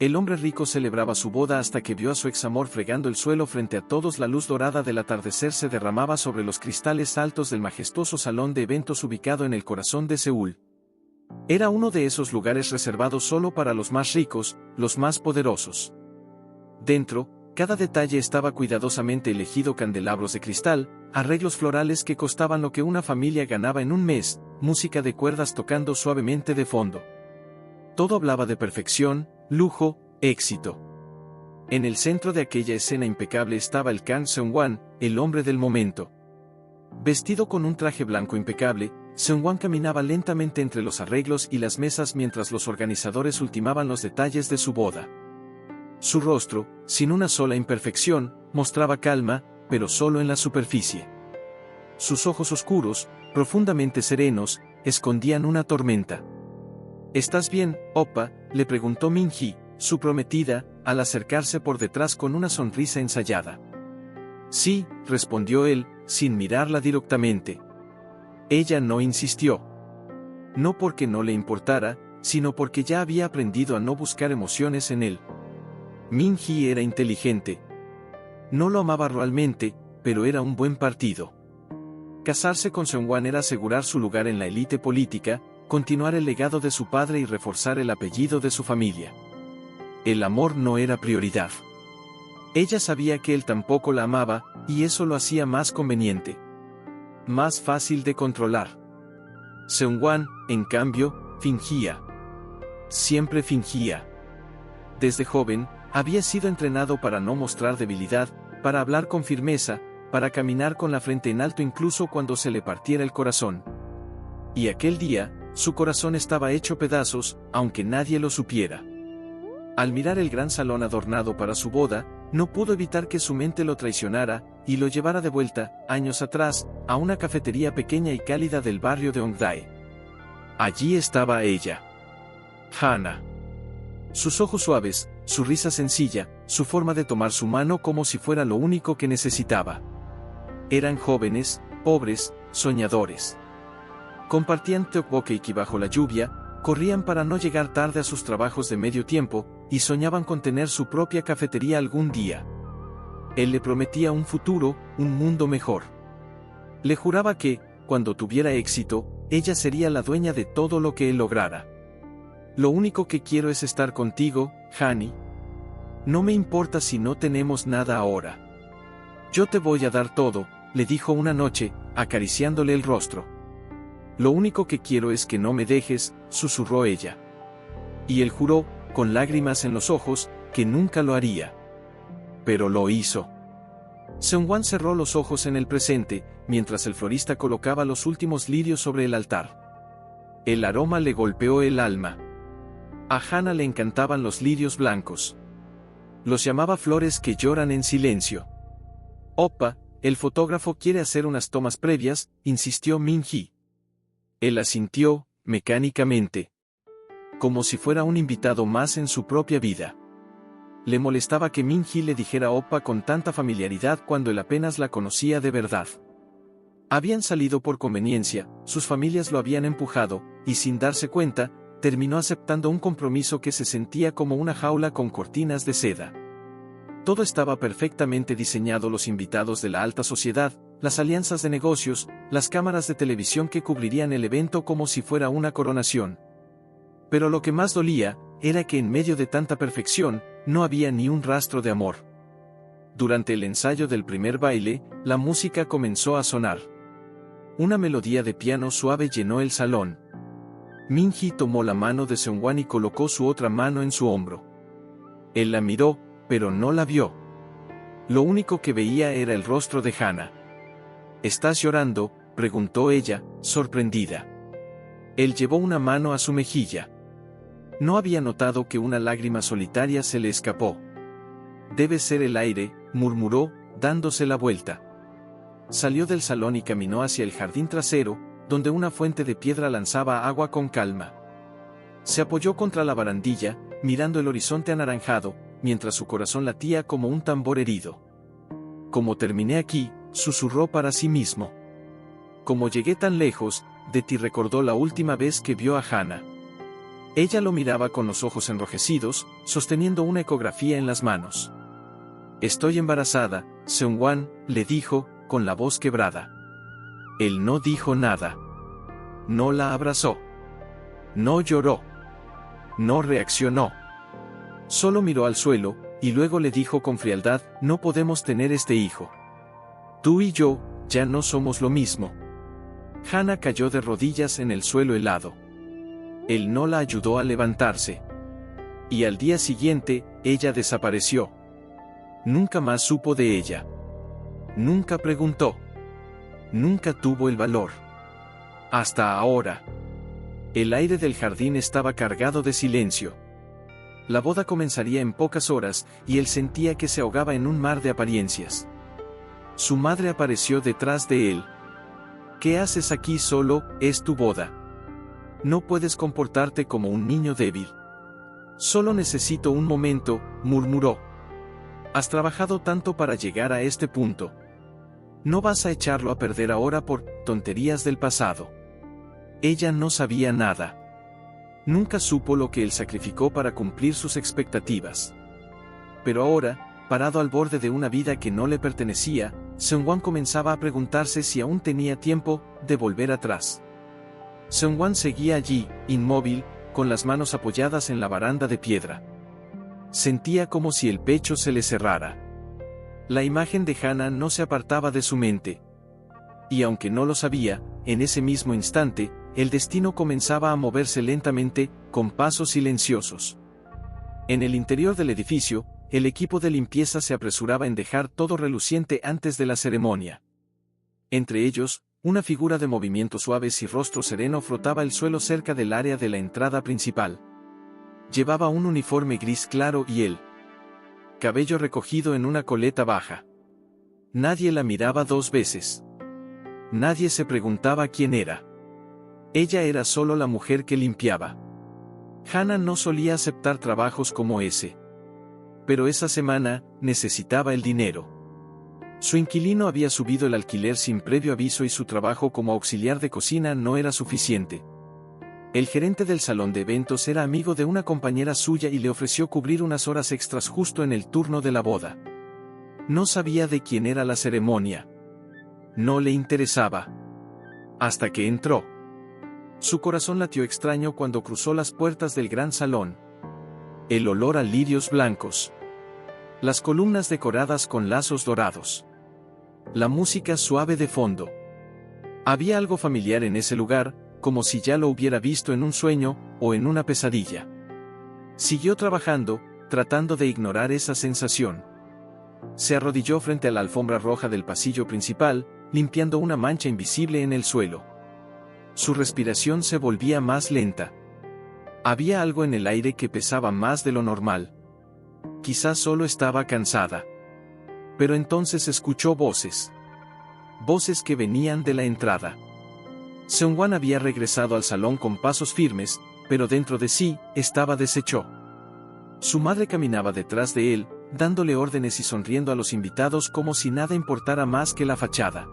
El hombre rico celebraba su boda hasta que vio a su examor fregando el suelo frente a todos. La luz dorada del atardecer se derramaba sobre los cristales altos del majestuoso salón de eventos ubicado en el corazón de Seúl. Era uno de esos lugares reservados solo para los más ricos, los más poderosos. Dentro, cada detalle estaba cuidadosamente elegido: candelabros de cristal, arreglos florales que costaban lo que una familia ganaba en un mes, música de cuerdas tocando suavemente de fondo. Todo hablaba de perfección, lujo, éxito. En el centro de aquella escena impecable estaba el Kang Seung-wan, el hombre del momento. Vestido con un traje blanco impecable, Seung-wan caminaba lentamente entre los arreglos y las mesas mientras los organizadores ultimaban los detalles de su boda. Su rostro, sin una sola imperfección, mostraba calma, pero solo en la superficie. Sus ojos oscuros, profundamente serenos, escondían una tormenta. ¿Estás bien, Oppa?, le preguntó Min-hee, su prometida, al acercarse por detrás con una sonrisa ensayada. Sí, respondió él, sin mirarla directamente. Ella no insistió. No porque no le importara, sino porque ya había aprendido a no buscar emociones en él. Min-hee era inteligente. No lo amaba realmente, pero era un buen partido. Casarse con Seung-wan era asegurar su lugar en la élite política, continuar el legado de su padre y reforzar el apellido de su familia. El amor no era prioridad. Ella sabía que él tampoco la amaba, y eso lo hacía más conveniente. Más fácil de controlar. Seung-wan, en cambio, fingía. Siempre fingía. Desde joven, había sido entrenado para no mostrar debilidad, para hablar con firmeza, para caminar con la frente en alto incluso cuando se le partiera el corazón. Y aquel día, su corazón estaba hecho pedazos, aunque nadie lo supiera. Al mirar el gran salón adornado para su boda, no pudo evitar que su mente lo traicionara, y lo llevara de vuelta, años atrás, a una cafetería pequeña y cálida del barrio de Hongdae. Allí estaba ella. Hana. Sus ojos suaves, su risa sencilla, su forma de tomar su mano como si fuera lo único que necesitaba. Eran jóvenes, pobres, soñadores. Compartían tteokbokki bajo la lluvia, corrían para no llegar tarde a sus trabajos de medio tiempo, y soñaban con tener su propia cafetería algún día. Él le prometía un futuro, un mundo mejor. Le juraba que, cuando tuviera éxito, ella sería la dueña de todo lo que él lograra. Lo único que quiero es estar contigo, Hani. No me importa si no tenemos nada ahora. Yo te voy a dar todo, le dijo una noche, acariciándole el rostro. Lo único que quiero es que no me dejes, susurró ella. Y él juró, con lágrimas en los ojos, que nunca lo haría. Pero lo hizo. Seung-wan cerró los ojos en el presente, mientras el florista colocaba los últimos lirios sobre el altar. El aroma le golpeó el alma. A Hana le encantaban los lirios blancos. Los llamaba flores que lloran en silencio. Oppa, el fotógrafo quiere hacer unas tomas previas, insistió Min-hee. Él asintió, mecánicamente. Como si fuera un invitado más en su propia vida. Le molestaba que Min-hee le dijera Oppa con tanta familiaridad cuando él apenas la conocía de verdad. Habían salido por conveniencia, sus familias lo habían empujado, y sin darse cuenta, terminó aceptando un compromiso que se sentía como una jaula con cortinas de seda. Todo estaba perfectamente diseñado: los invitados de la alta sociedad, las alianzas de negocios, las cámaras de televisión que cubrirían el evento como si fuera una coronación. Pero lo que más dolía, era que en medio de tanta perfección, no había ni un rastro de amor. Durante el ensayo del primer baile, la música comenzó a sonar. Una melodía de piano suave llenó el salón. Min-hee tomó la mano de Seung-wan y colocó su otra mano en su hombro. Él la miró, pero no la vio. Lo único que veía era el rostro de Hana. ¿Estás llorando?, preguntó ella, sorprendida. Él llevó una mano a su mejilla. No había notado que una lágrima solitaria se le escapó. Debe ser el aire, murmuró, dándose la vuelta. Salió del salón y caminó hacia el jardín trasero, donde una fuente de piedra lanzaba agua con calma. Se apoyó contra la barandilla, mirando el horizonte anaranjado, mientras su corazón latía como un tambor herido. Como terminé aquí, susurró para sí mismo. Como llegué tan lejos, de ti recordó la última vez que vio a Hana. Ella lo miraba con los ojos enrojecidos, sosteniendo una ecografía en las manos. «Estoy embarazada», Seung-wan le dijo, con la voz quebrada. Él no dijo nada. No la abrazó. No lloró. No reaccionó. Solo miró al suelo, y luego le dijo con frialdad: «No podemos tener este hijo. Tú y yo, ya no somos lo mismo». Hana cayó de rodillas en el suelo helado. Él no la ayudó a levantarse. Y al día siguiente, ella desapareció. Nunca más supo de ella. Nunca preguntó. Nunca tuvo el valor. Hasta ahora. El aire del jardín estaba cargado de silencio. La boda comenzaría en pocas horas, y él sentía que se ahogaba en un mar de apariencias. Su madre apareció detrás de él. «¿Qué haces aquí solo? Es tu boda. No puedes comportarte como un niño débil». «Solo necesito un momento», murmuró. «Has trabajado tanto para llegar a este punto. No vas a echarlo a perder ahora por tonterías del pasado». Ella no sabía nada. Nunca supo lo que él sacrificó para cumplir sus expectativas. Pero ahora, parado al borde de una vida que no le pertenecía, Seung-wan comenzaba a preguntarse si aún tenía tiempo de volver atrás. Seung-wan seguía allí, inmóvil, con las manos apoyadas en la baranda de piedra. Sentía como si el pecho se le cerrara. La imagen de Hana no se apartaba de su mente. Y aunque no lo sabía, en ese mismo instante, el destino comenzaba a moverse lentamente, con pasos silenciosos. En el interior del edificio, el equipo de limpieza se apresuraba en dejar todo reluciente antes de la ceremonia. Entre ellos, una figura de movimientos suaves y rostro sereno frotaba el suelo cerca del área de la entrada principal. Llevaba un uniforme gris claro y el cabello recogido en una coleta baja. Nadie la miraba dos veces. Nadie se preguntaba quién era. Ella era solo la mujer que limpiaba. Hana no solía aceptar trabajos como ese. Pero esa semana, necesitaba el dinero. Su inquilino había subido el alquiler sin previo aviso y su trabajo como auxiliar de cocina no era suficiente. El gerente del salón de eventos era amigo de una compañera suya y le ofreció cubrir unas horas extras justo en el turno de la boda. No sabía de quién era la ceremonia. No le interesaba. Hasta que entró. Su corazón latió extraño cuando cruzó las puertas del gran salón. El olor a lirios blancos. Las columnas decoradas con lazos dorados. La música suave de fondo. Había algo familiar en ese lugar, como si ya lo hubiera visto en un sueño, o en una pesadilla. Siguió trabajando, tratando de ignorar esa sensación. Se arrodilló frente a la alfombra roja del pasillo principal, limpiando una mancha invisible en el suelo. Su respiración se volvía más lenta. Había algo en el aire que pesaba más de lo normal. Quizás solo estaba cansada. Pero entonces escuchó voces. Voces que venían de la entrada. Seung-wan había regresado al salón con pasos firmes, pero dentro de sí, estaba deshecho. Su madre caminaba detrás de él, dándole órdenes y sonriendo a los invitados como si nada importara más que la fachada.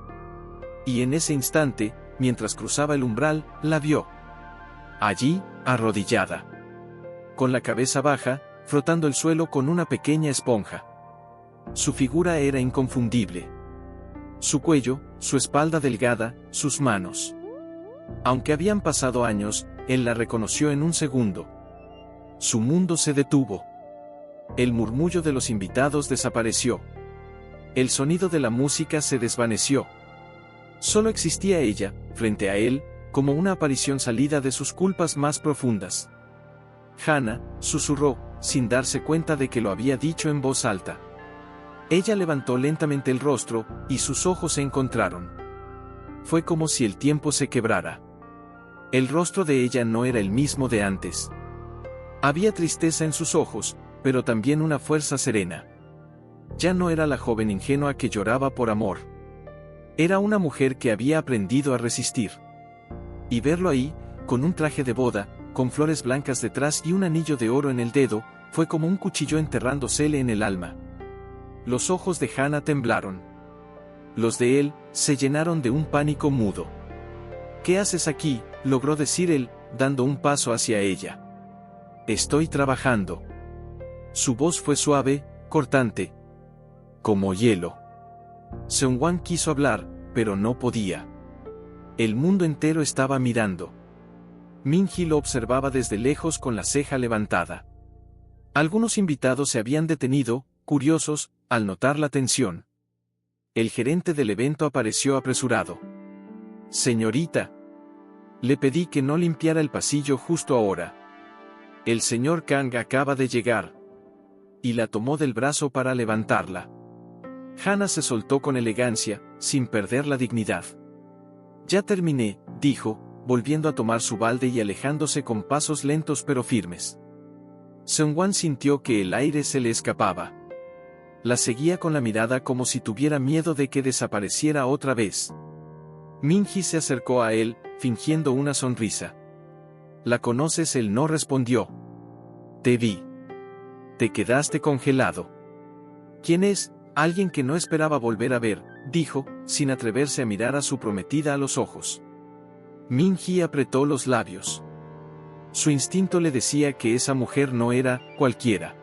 Y en ese instante, mientras cruzaba el umbral, la vio. Allí, arrodillada. Con la cabeza baja, frotando el suelo con una pequeña esponja. Su figura era inconfundible. Su cuello, su espalda delgada, sus manos. Aunque habían pasado años, él la reconoció en un segundo. Su mundo se detuvo. El murmullo de los invitados desapareció. El sonido de la música se desvaneció. Solo existía ella, frente a él, como una aparición salida de sus culpas más profundas. Hana, susurró, sin darse cuenta de que lo había dicho en voz alta. Ella levantó lentamente el rostro, y sus ojos se encontraron. Fue como si el tiempo se quebrara. El rostro de ella no era el mismo de antes. Había tristeza en sus ojos, pero también una fuerza serena. Ya no era la joven ingenua que lloraba por amor. Era una mujer que había aprendido a resistir. Y verlo ahí, con un traje de boda, con flores blancas detrás y un anillo de oro en el dedo, fue como un cuchillo enterrándosele en el alma. Los ojos de Hana temblaron. Los de él se llenaron de un pánico mudo. «¿Qué haces aquí?», logró decir él, dando un paso hacia ella. Estoy trabajando. Su voz fue suave, cortante. Como hielo. Seung-wan quiso hablar, pero no podía. El mundo entero estaba mirando. Min-hee lo observaba desde lejos con la ceja levantada. Algunos invitados se habían detenido, curiosos, al notar la tensión. El gerente del evento apareció apresurado. Señorita. Le pedí que no limpiara el pasillo justo ahora. El señor Kang acaba de llegar. Y la tomó del brazo para levantarla. Hana se soltó con elegancia, sin perder la dignidad. Ya terminé, dijo, volviendo a tomar su balde y alejándose con pasos lentos pero firmes. Seung-wan sintió que el aire se le escapaba. La seguía con la mirada como si tuviera miedo de que desapareciera otra vez. Min-hee se acercó a él, fingiendo una sonrisa. ¿La conoces? Él no respondió. Te vi. Te quedaste congelado. ¿Quién es? Alguien que no esperaba volver a ver, dijo, sin atreverse a mirar a su prometida a los ojos. Min-hee apretó los labios. Su instinto le decía que esa mujer no era cualquiera.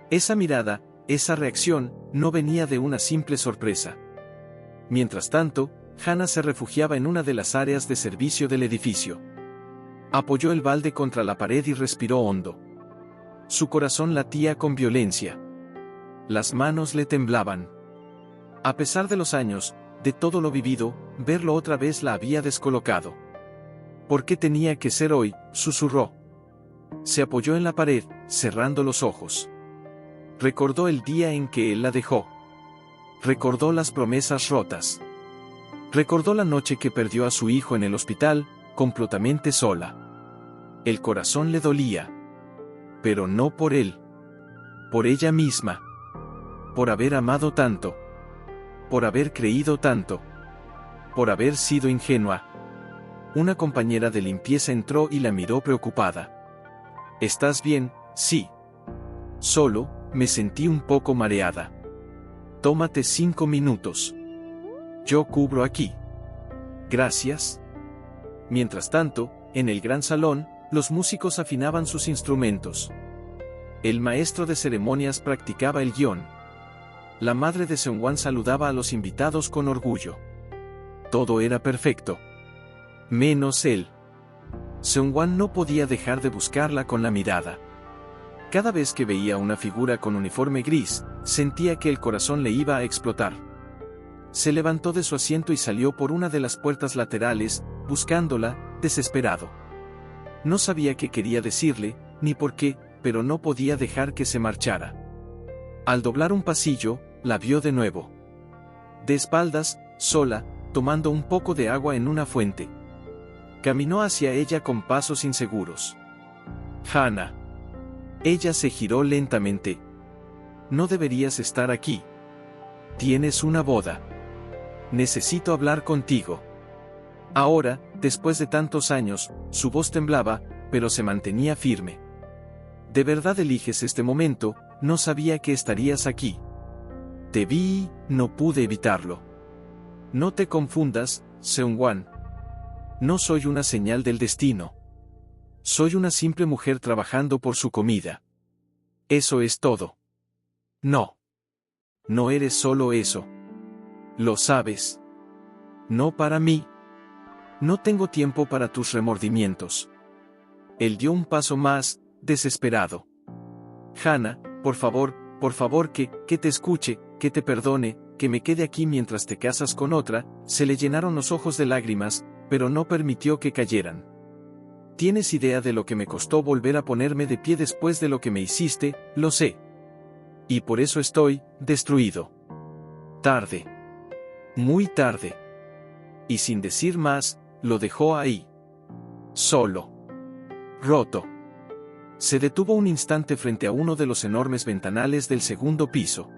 Esa mirada, esa reacción, no venía de una simple sorpresa. Mientras tanto, Hana se refugiaba en una de las áreas de servicio del edificio. Apoyó el balde contra la pared y respiró hondo. Su corazón latía con violencia. Las manos le temblaban. A pesar de los años, de todo lo vivido, verlo otra vez la había descolocado. ¿Por qué tenía que ser hoy?, susurró. Se apoyó en la pared, cerrando los ojos. Recordó el día en que él la dejó. Recordó las promesas rotas. Recordó la noche que perdió a su hijo en el hospital, completamente sola. El corazón le dolía. Pero no por él. Por ella misma. Por haber amado tanto. Por haber creído tanto. Por haber sido ingenua. Una compañera de limpieza entró y la miró preocupada. ¿Estás bien? Sí. Solo, me sentí un poco mareada. Tómate 5 minutos. Yo cubro aquí. Gracias. Mientras tanto, en el gran salón, los músicos afinaban sus instrumentos. El maestro de ceremonias practicaba el guión. La madre de Seung-wan saludaba a los invitados con orgullo. Todo era perfecto. Menos él. Seung-wan no podía dejar de buscarla con la mirada. Cada vez que veía una figura con uniforme gris, sentía que el corazón le iba a explotar. Se levantó de su asiento y salió por una de las puertas laterales, buscándola, desesperado. No sabía qué quería decirle, ni por qué, pero no podía dejar que se marchara. Al doblar un pasillo, la vio de nuevo. De espaldas, sola, tomando un poco de agua en una fuente. Caminó hacia ella con pasos inseguros. Hana. Ella se giró lentamente. No deberías estar aquí. Tienes una boda. Necesito hablar contigo. Ahora, después de tantos años, su voz temblaba, pero se mantenía firme. ¿De verdad eliges este momento? No sabía que estarías aquí. Te vi, no pude evitarlo. No te confundas, Seung-wan. No soy una señal del destino. Soy una simple mujer trabajando por su comida. Eso es todo. No. No eres solo eso. Lo sabes. No para mí. No tengo tiempo para tus remordimientos. Él dio un paso más, desesperado. Hana, por favor, que te escuche, que te perdone, que me quede aquí mientras te casas con otra. Se le llenaron los ojos de lágrimas, pero no permitió que cayeran. ¿Tienes idea de lo que me costó volver a ponerme de pie después de lo que me hiciste? Lo sé. Y por eso estoy destruido. Tarde. Muy tarde. Y sin decir más, lo dejó ahí. Solo. Roto. Se detuvo un instante frente a uno de los enormes ventanales del segundo piso.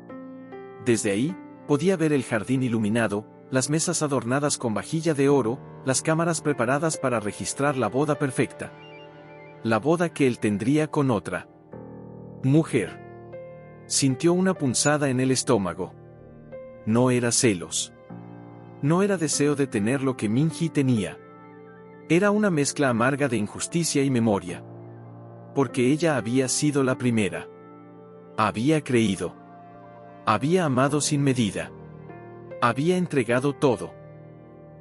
Desde ahí, podía ver el jardín iluminado, las mesas adornadas con vajilla de oro, las cámaras preparadas para registrar la boda perfecta. La boda que él tendría con otra mujer. Sintió una punzada en el estómago. No era celos. No era deseo de tener lo que Min-hee tenía. Era una mezcla amarga de injusticia y memoria. Porque ella había sido la primera. Había creído. Había amado sin medida. Había entregado todo.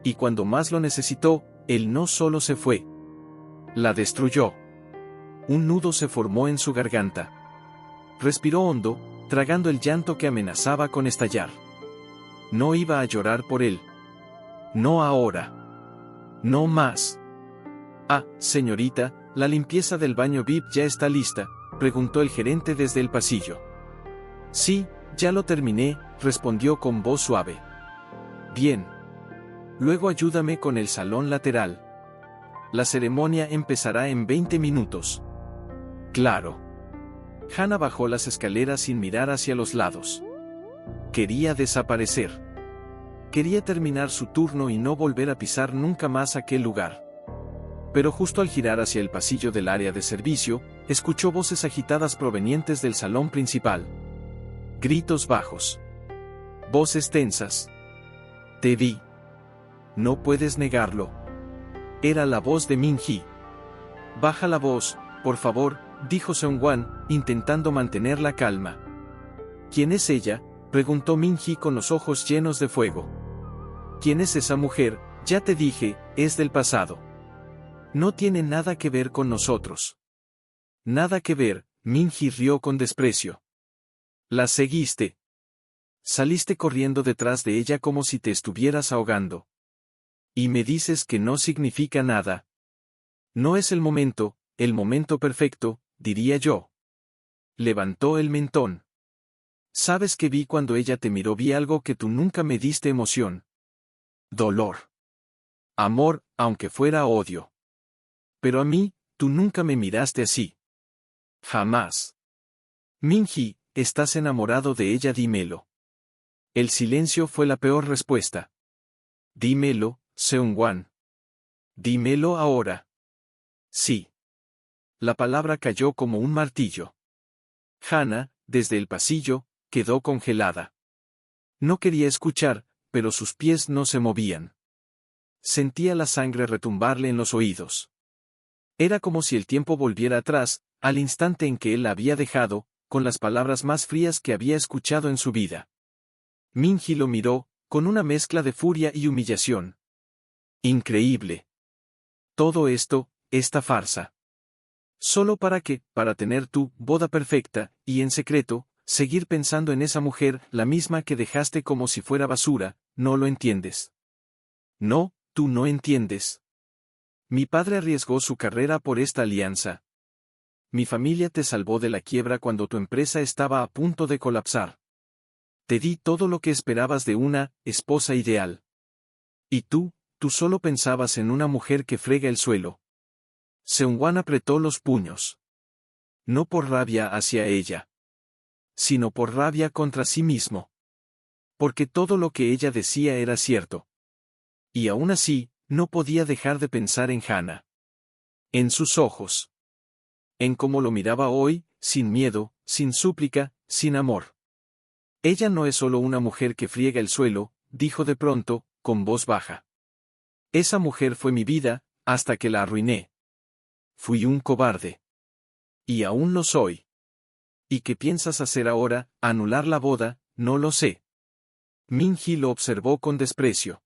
Y cuando más lo necesitó, él no solo se fue. La destruyó. Un nudo se formó en su garganta. Respiró hondo, tragando el llanto que amenazaba con estallar. No iba a llorar por él. No ahora. No más. Ah, señorita, la limpieza del baño VIP ya está lista, preguntó el gerente desde el pasillo. Sí, ya lo terminé, respondió con voz suave. Bien. Luego ayúdame con el salón lateral. La ceremonia empezará en 20 minutos. Claro. Hannah bajó las escaleras sin mirar hacia los lados. Quería desaparecer. Quería terminar su turno y no volver a pisar nunca más aquel lugar. Pero justo al girar hacia el pasillo del área de servicio, escuchó voces agitadas provenientes del salón principal. Gritos bajos. Voces tensas. Te vi. No puedes negarlo. Era la voz de Min-hee. Baja la voz, por favor, dijo Seung-wan, intentando mantener la calma. ¿Quién es ella?, preguntó Min-hee con los ojos llenos de fuego. ¿Quién es esa mujer? Ya te dije, es del pasado. No tiene nada que ver con nosotros. Nada que ver, Min-hee rió con desprecio. La seguiste. Saliste corriendo detrás de ella como si te estuvieras ahogando. Y me dices que no significa nada. No es el momento perfecto, diría yo. Levantó el mentón. Sabes que vi cuando ella te miró, vi algo que tú nunca me diste: emoción. Dolor. Amor, aunque fuera odio. Pero a mí, tú nunca me miraste así. Jamás. Min-hee, estás enamorado de ella, dímelo. El silencio fue la peor respuesta. Dímelo, Seung-wan. Dímelo ahora. Sí. La palabra cayó como un martillo. Hannah, desde el pasillo, quedó congelada. No quería escuchar, pero sus pies no se movían. Sentía la sangre retumbarle en los oídos. Era como si el tiempo volviera atrás, al instante en que él la había dejado, con las palabras más frías que había escuchado en su vida. Min-hee lo miró, con una mezcla de furia y humillación. Increíble. Todo esto, esta farsa. Solo para tener tu boda perfecta, y en secreto, seguir pensando en esa mujer, la misma que dejaste como si fuera basura, ¿no lo entiendes? No, tú no entiendes. Mi padre arriesgó su carrera por esta alianza. Mi familia te salvó de la quiebra cuando tu empresa estaba a punto de colapsar. Te di todo lo que esperabas de una esposa ideal. Y tú solo pensabas en una mujer que frega el suelo. Seung-wan apretó los puños. No por rabia hacia ella, sino por rabia contra sí mismo. Porque todo lo que ella decía era cierto. Y aún así, no podía dejar de pensar en Hannah. En sus ojos. En cómo lo miraba hoy, sin miedo, sin súplica, sin amor. Ella no es solo una mujer que friega el suelo, dijo de pronto, con voz baja. Esa mujer fue mi vida, hasta que la arruiné. Fui un cobarde. Y aún lo soy. ¿Y qué piensas hacer ahora? ¿Anular la boda? No lo sé. Min-hee lo observó con desprecio.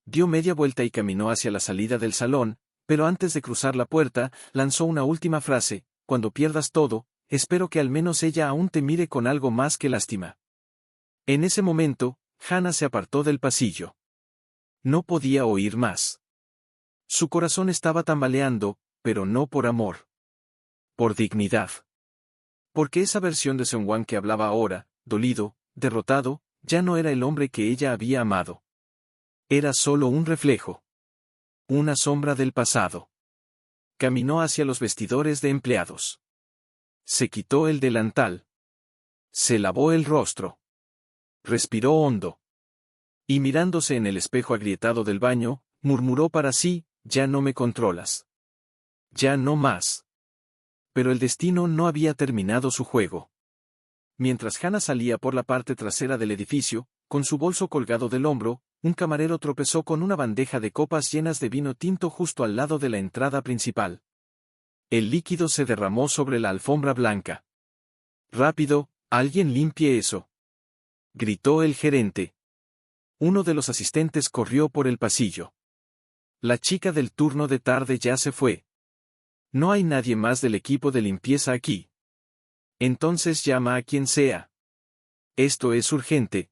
Dio media vuelta y caminó hacia la salida del salón, pero antes de cruzar la puerta, lanzó una última frase: cuando pierdas todo, espero que al menos ella aún te mire con algo más que lástima. En ese momento, Hannah se apartó del pasillo. No podía oír más. Su corazón estaba tambaleando, pero no por amor. Por dignidad. Porque esa versión de Seung-wan que hablaba ahora, dolido, derrotado, ya no era el hombre que ella había amado. Era solo un reflejo. Una sombra del pasado. Caminó hacia los vestidores de empleados. Se quitó el delantal. Se lavó el rostro. Respiró hondo. Y mirándose en el espejo agrietado del baño, murmuró para sí: ya no me controlas. Ya no más. Pero el destino no había terminado su juego. Mientras Hannah salía por la parte trasera del edificio, con su bolso colgado del hombro, un camarero tropezó con una bandeja de copas llenas de vino tinto justo al lado de la entrada principal. El líquido se derramó sobre la alfombra blanca. «Rápido, alguien limpie eso», gritó el gerente. Uno de los asistentes corrió por el pasillo. La chica del turno de tarde ya se fue. No hay nadie más del equipo de limpieza aquí. Entonces llama a quien sea. Esto es urgente.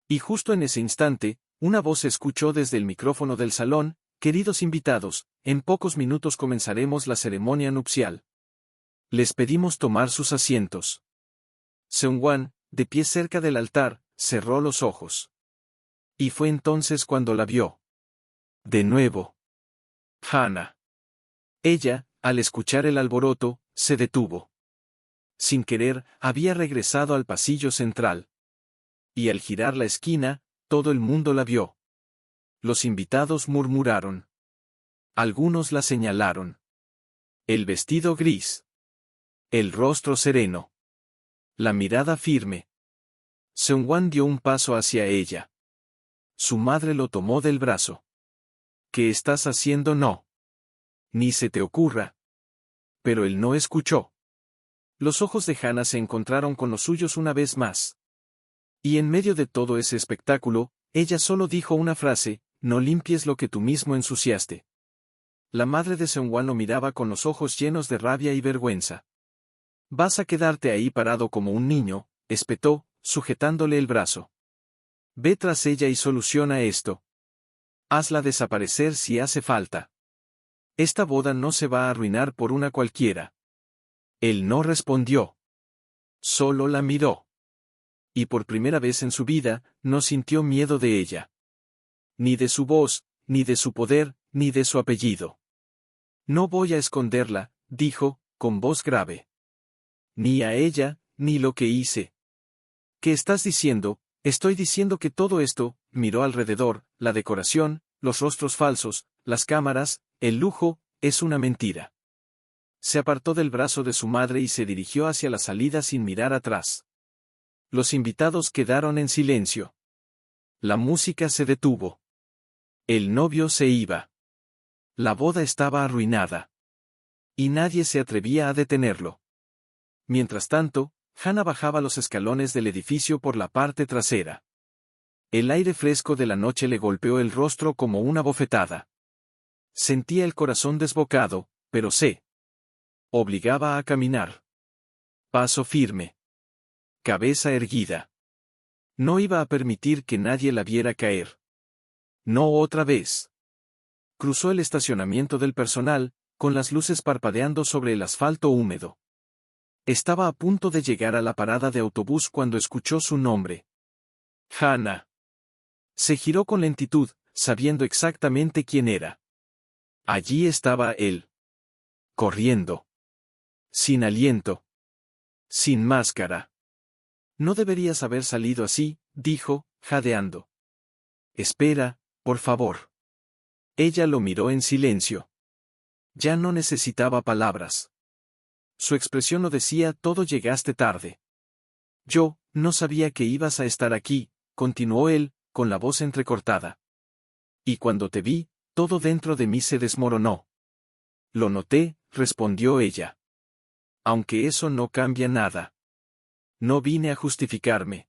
Y justo en ese instante, una voz se escuchó desde el micrófono del salón: «Queridos invitados, en pocos minutos comenzaremos la ceremonia nupcial. Les pedimos tomar sus asientos». Seung-wan, de pie cerca del altar, cerró los ojos. Y fue entonces cuando la vio. De nuevo. Hana. Ella, al escuchar el alboroto, se detuvo. Sin querer, había regresado al pasillo central. Y al girar la esquina, todo el mundo la vio. Los invitados murmuraron. Algunos la señalaron. El vestido gris. El rostro sereno. La mirada firme. Seung-wan dio un paso hacia ella. Su madre lo tomó del brazo. «¿Qué estás haciendo? No. Ni se te ocurra». Pero él no escuchó. Los ojos de Hana se encontraron con los suyos una vez más. Y en medio de todo ese espectáculo, ella solo dijo una frase: «No limpies lo que tú mismo ensuciaste». La madre de Seung-wan lo miraba con los ojos llenos de rabia y vergüenza. «¿Vas a quedarte ahí parado como un niño?», espetó, sujetándole el brazo. «Ve tras ella y soluciona esto. Hazla desaparecer si hace falta. Esta boda no se va a arruinar por una cualquiera». Él no respondió. Solo la miró. Y por primera vez en su vida, no sintió miedo de ella. Ni de su voz, ni de su poder, ni de su apellido. «No voy a esconderla», dijo, con voz grave. «Ni a ella, ni lo que hice». «¿Qué estás diciendo?». «Estoy diciendo que todo esto», miró alrededor, la decoración, los rostros falsos, las cámaras, el lujo, «es una mentira». Se apartó del brazo de su madre y se dirigió hacia la salida sin mirar atrás. Los invitados quedaron en silencio. La música se detuvo. El novio se iba. La boda estaba arruinada. Y nadie se atrevía a detenerlo. Mientras tanto, Hana bajaba los escalones del edificio por la parte trasera. El aire fresco de la noche le golpeó el rostro como una bofetada. Sentía el corazón desbocado, pero se obligaba a caminar. Paso firme. Cabeza erguida. No iba a permitir que nadie la viera caer. No otra vez. Cruzó el estacionamiento del personal, con las luces parpadeando sobre el asfalto húmedo. Estaba a punto de llegar a la parada de autobús cuando escuchó su nombre. Hana. Se giró con lentitud, sabiendo exactamente quién era. Allí estaba él. Corriendo. Sin aliento. Sin máscara. «No deberías haber salido así», dijo, jadeando. «Espera, por favor». Ella lo miró en silencio. Ya no necesitaba palabras. Su expresión lo decía todo: «Llegaste tarde». «Yo, no sabía que ibas a estar aquí», continuó él, con la voz entrecortada. «Y cuando te vi, todo dentro de mí se desmoronó». «Lo noté», respondió ella. «Aunque eso no cambia nada. No vine a justificarme».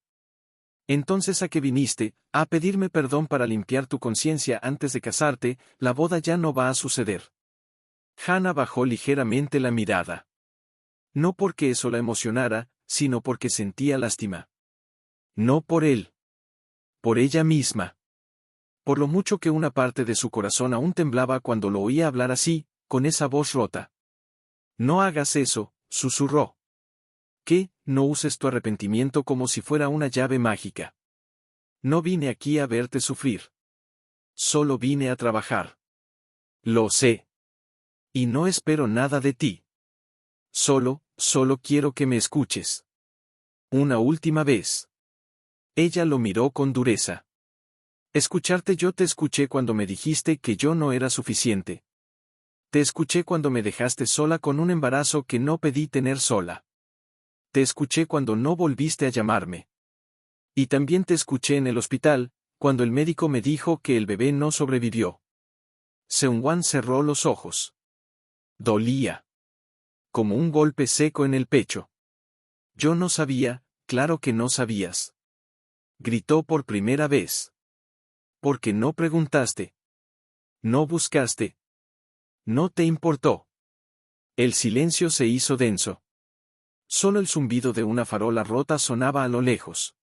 «Entonces, ¿a qué viniste? A pedirme perdón para limpiar tu conciencia antes de casarte. La boda ya no va a suceder». Hana bajó ligeramente la mirada. No porque eso la emocionara, sino porque sentía lástima. No por él. Por ella misma. Por lo mucho que una parte de su corazón aún temblaba cuando lo oía hablar así, con esa voz rota. «No hagas eso», susurró. «¿Qué? No uses tu arrepentimiento como si fuera una llave mágica. No vine aquí a verte sufrir. Solo vine a trabajar. Lo sé. Y no espero nada de ti. Solo quiero que me escuches. Una última vez». Ella lo miró con dureza. «Escucharte, yo te escuché cuando me dijiste que yo no era suficiente. Te escuché cuando me dejaste sola con un embarazo que no pedí tener sola. Te escuché cuando no volviste a llamarme. Y también te escuché en el hospital, cuando el médico me dijo que el bebé no sobrevivió». Seung-wan cerró los ojos. Dolía. como un golpe seco en el pecho. Yo no sabía, claro que no sabías. Gritó por primera vez. Porque no preguntaste. No buscaste. No te importó. El silencio se hizo denso. Solo el zumbido de una farola rota sonaba a lo lejos.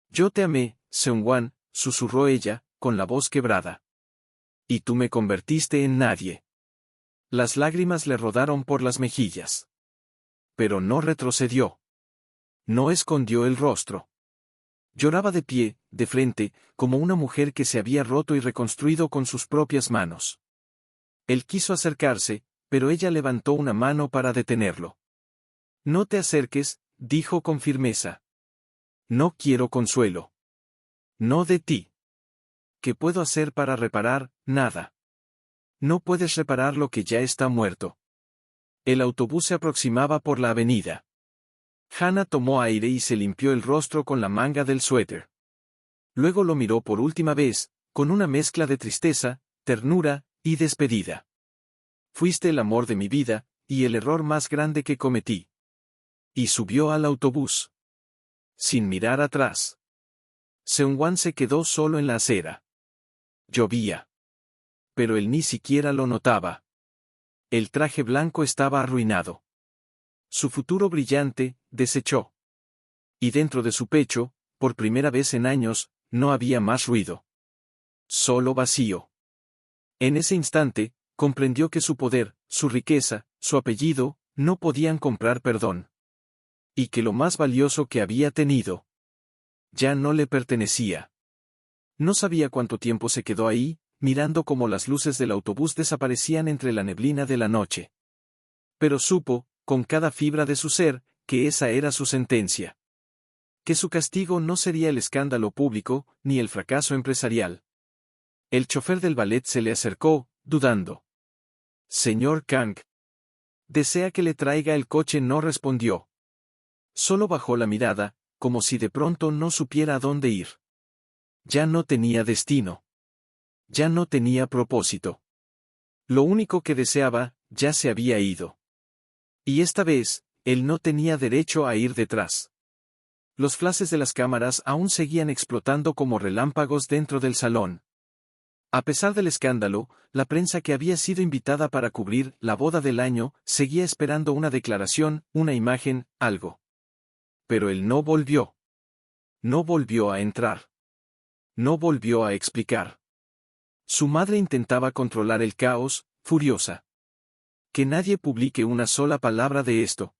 Yo te amé, Seung-wan, susurró ella, con la voz quebrada. Y tú me convertiste en nadie. Las lágrimas le rodaron por las mejillas. Pero no retrocedió. No escondió el rostro. Lloraba de pie, de frente, como una mujer que se había roto y reconstruido con sus propias manos. Él quiso acercarse, pero ella levantó una mano para detenerlo. No te acerques, dijo con firmeza. No quiero consuelo. No de ti. ¿Qué puedo hacer para reparar? Nada. No puedes reparar lo que ya está muerto. El autobús se aproximaba por la avenida. Hannah tomó aire y se limpió el rostro con la manga del suéter. Luego lo miró por última vez, con una mezcla de tristeza, ternura y despedida. Fuiste el amor de mi vida, y el error más grande que cometí. Y subió al autobús. Sin mirar atrás. Seung-wan se quedó solo en la acera. Llovía. Pero él ni siquiera lo notaba. El traje blanco estaba arruinado. Su futuro brillante, desechó. Y dentro de su pecho, por primera vez en años, no había más ruido. Solo vacío. En ese instante, comprendió que su poder, su riqueza, su apellido, no podían comprar perdón. Y que lo más valioso que había tenido, ya no le pertenecía. No sabía cuánto tiempo se quedó ahí, mirando cómo las luces del autobús desaparecían entre la neblina de la noche. Pero supo, con cada fibra de su ser, que esa era su sentencia. Que su castigo no sería el escándalo público, ni el fracaso empresarial. El chofer del ballet se le acercó, dudando. Señor Kang. ¿Desea que le traiga el coche? No respondió. Solo bajó la mirada, como si de pronto no supiera a dónde ir. Ya no tenía destino. Ya no tenía propósito. Lo único que deseaba, ya se había ido. Y esta vez, él no tenía derecho a ir detrás. Los flashes de las cámaras aún seguían explotando como relámpagos dentro del salón. A pesar del escándalo, la prensa que había sido invitada para cubrir la boda del año, seguía esperando una declaración, una imagen, algo. Pero él no volvió. No volvió a entrar. No volvió a explicar. Su madre intentaba controlar el caos, furiosa. Que nadie publique una sola palabra de esto.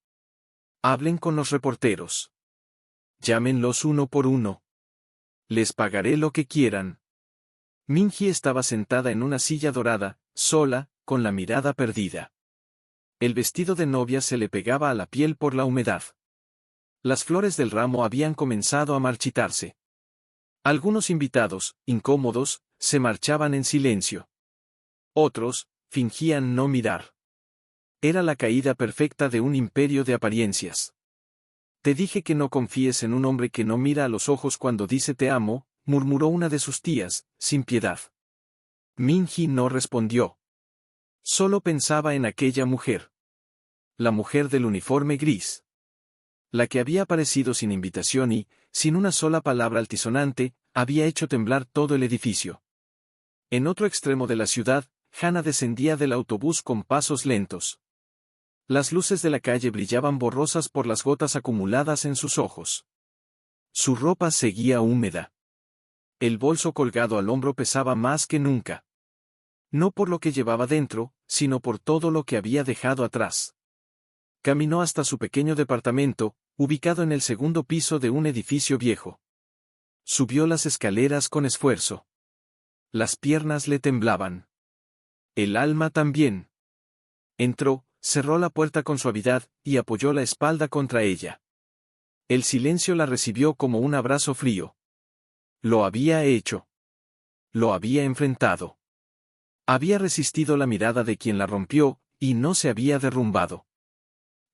Hablen con los reporteros. Llámenlos uno por uno. Les pagaré lo que quieran. Minji estaba sentada en una silla dorada, sola, con la mirada perdida. El vestido de novia se le pegaba a la piel por la humedad. Las flores del ramo habían comenzado a marchitarse. Algunos invitados, incómodos, se marchaban en silencio. Otros, fingían no mirar. Era la caída perfecta de un imperio de apariencias. Te dije que no confíes en un hombre que no mira a los ojos cuando dice te amo, murmuró una de sus tías, sin piedad. Minji no respondió. Solo pensaba en aquella mujer. La mujer del uniforme gris. La que había aparecido sin invitación y, sin una sola palabra altisonante, había hecho temblar todo el edificio. En otro extremo de la ciudad, Hannah descendía del autobús con pasos lentos. Las luces de la calle brillaban borrosas por las gotas acumuladas en sus ojos. Su ropa seguía húmeda. El bolso colgado al hombro pesaba más que nunca. No por lo que llevaba dentro, sino por todo lo que había dejado atrás. Caminó hasta su pequeño departamento, ubicado en el segundo piso de un edificio viejo. Subió las escaleras con esfuerzo. Las piernas le temblaban. El alma también. Entró, cerró la puerta con suavidad, y apoyó la espalda contra ella. El silencio la recibió como un abrazo frío. Lo había hecho. Lo había enfrentado. Había resistido la mirada de quien la rompió, y no se había derrumbado.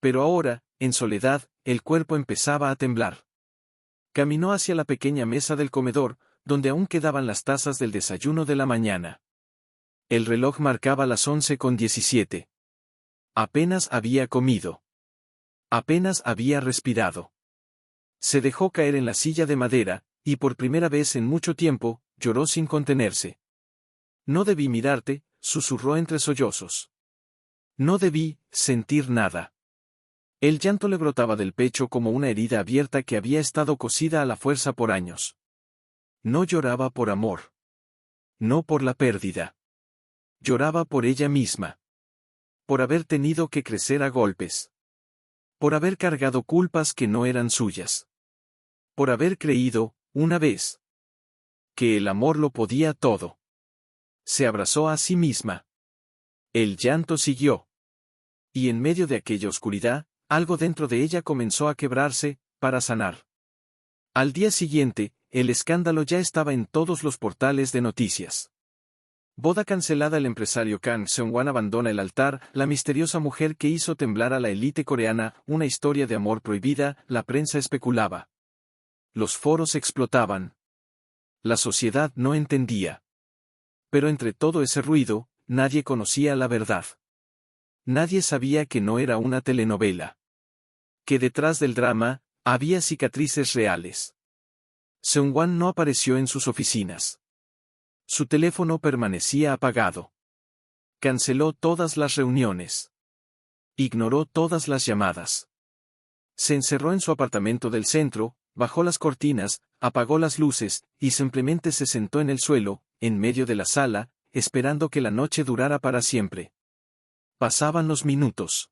Pero ahora, en soledad, el cuerpo empezaba a temblar. Caminó hacia la pequeña mesa del comedor, donde aún quedaban las tazas del desayuno de la mañana. El reloj marcaba las 11:17. Apenas había comido. Apenas había respirado. Se dejó caer en la silla de madera, y por primera vez en mucho tiempo, lloró sin contenerse. No debí mirarte, susurró entre sollozos. No debí sentir nada. El llanto le brotaba del pecho como una herida abierta que había estado cosida a la fuerza por años. No lloraba por amor. No por la pérdida. Lloraba por ella misma. Por haber tenido que crecer a golpes. Por haber cargado culpas que no eran suyas. Por haber creído, una vez, que el amor lo podía todo. Se abrazó a sí misma. El llanto siguió. Y en medio de aquella oscuridad, algo dentro de ella comenzó a quebrarse, para sanar. Al día siguiente, el escándalo ya estaba en todos los portales de noticias. Boda cancelada. El empresario Kang Seung-wan abandona el altar. La misteriosa mujer que hizo temblar a la élite coreana. Una historia de amor prohibida. La prensa especulaba. Los foros explotaban. La sociedad no entendía. Pero entre todo ese ruido, nadie conocía la verdad. Nadie sabía que no era una telenovela. Que detrás del drama, había cicatrices reales. Seung-wan no apareció en sus oficinas. Su teléfono permanecía apagado. Canceló todas las reuniones. Ignoró todas las llamadas. Se encerró en su apartamento del centro, bajó las cortinas, apagó las luces, y simplemente se sentó en el suelo, en medio de la sala, esperando que la noche durara para siempre. Pasaban los minutos.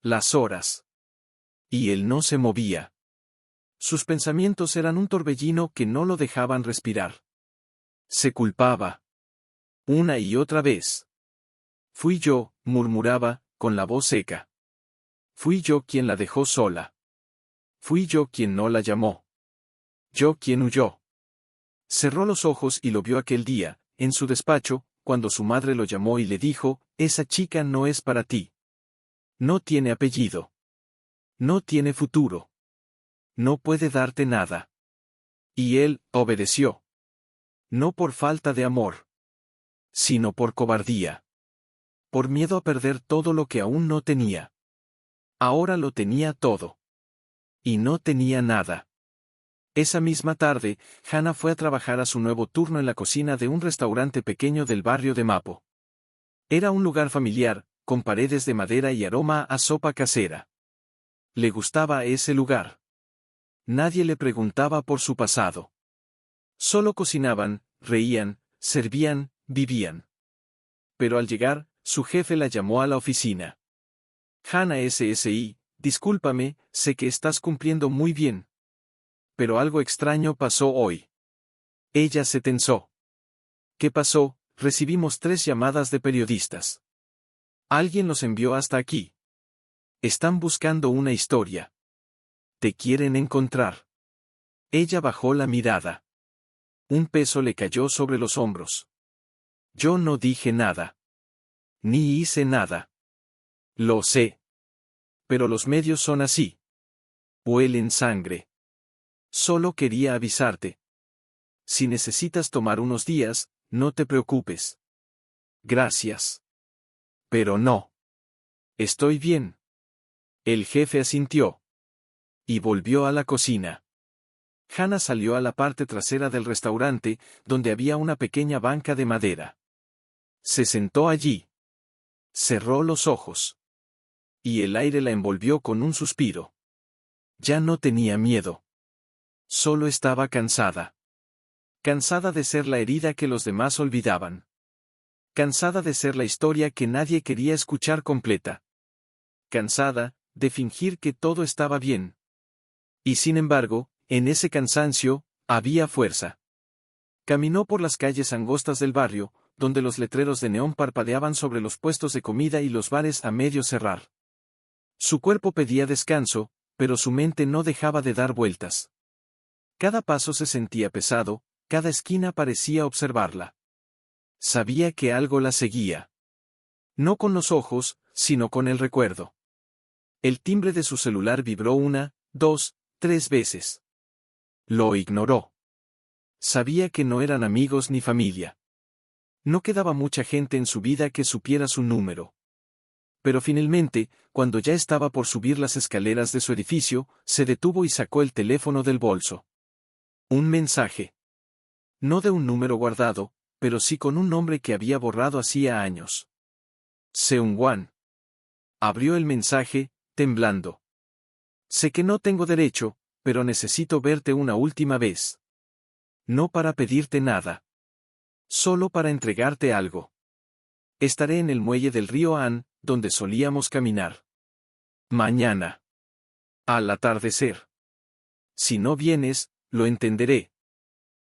Las horas. Y él no se movía. Sus pensamientos eran un torbellino que no lo dejaban respirar. Se culpaba. Una y otra vez. Fui yo, murmuraba, con la voz seca. Fui yo quien la dejó sola. Fui yo quien no la llamó. Yo quien huyó. Cerró los ojos y lo vio aquel día, en su despacho, cuando su madre lo llamó y le dijo, esa chica no es para ti. No tiene apellido. No tiene futuro. No puede darte nada. Y él, obedeció. No por falta de amor. Sino por cobardía. Por miedo a perder todo lo que aún no tenía. Ahora lo tenía todo. Y no tenía nada. Esa misma tarde, Hannah fue a trabajar a su nuevo turno en la cocina de un restaurante pequeño del barrio de Mapo. Era un lugar familiar, con paredes de madera y aroma a sopa casera. Le gustaba ese lugar. Nadie le preguntaba por su pasado. Solo cocinaban, reían, servían, vivían. Pero al llegar, su jefe la llamó a la oficina. Hannah SSI, discúlpame, sé que estás cumpliendo muy bien. Pero algo extraño pasó hoy. Ella se tensó. ¿Qué pasó? Recibimos 3 llamadas de periodistas. Alguien los envió hasta aquí. Están buscando una historia. Te quieren encontrar. Ella bajó la mirada. Un peso le cayó sobre los hombros. Yo no dije nada. Ni hice nada. Lo sé. Pero los medios son así. Huelen sangre. Solo quería avisarte. Si necesitas tomar unos días, no te preocupes. Gracias. Pero no. Estoy bien. El jefe asintió. Y volvió a la cocina. Hannah salió a la parte trasera del restaurante, donde había una pequeña banca de madera. Se sentó allí. Cerró los ojos. Y el aire la envolvió con un suspiro. Ya no tenía miedo. Solo estaba cansada. Cansada de ser la herida que los demás olvidaban. Cansada de ser la historia que nadie quería escuchar completa. Cansada de fingir que todo estaba bien. Y sin embargo, en ese cansancio, había fuerza. Caminó por las calles angostas del barrio, donde los letreros de neón parpadeaban sobre los puestos de comida y los bares a medio cerrar. Su cuerpo pedía descanso, pero su mente no dejaba de dar vueltas. Cada paso se sentía pesado, cada esquina parecía observarla. Sabía que algo la seguía. No con los ojos, sino con el recuerdo. El timbre de su celular vibró 1, 2, 3 veces. Lo ignoró. Sabía que no eran amigos ni familia. No quedaba mucha gente en su vida que supiera su número. Pero finalmente, cuando ya estaba por subir las escaleras de su edificio, se detuvo y sacó el teléfono del bolso. Un mensaje. No de un número guardado, pero sí con un nombre que había borrado hacía años. Seung-wan. Abrió el mensaje, temblando. Sé que no tengo derecho, pero necesito verte una última vez. No para pedirte nada. Solo para entregarte algo. Estaré en el muelle del río Han, donde solíamos caminar. Mañana. Al atardecer. Si no vienes, lo entenderé.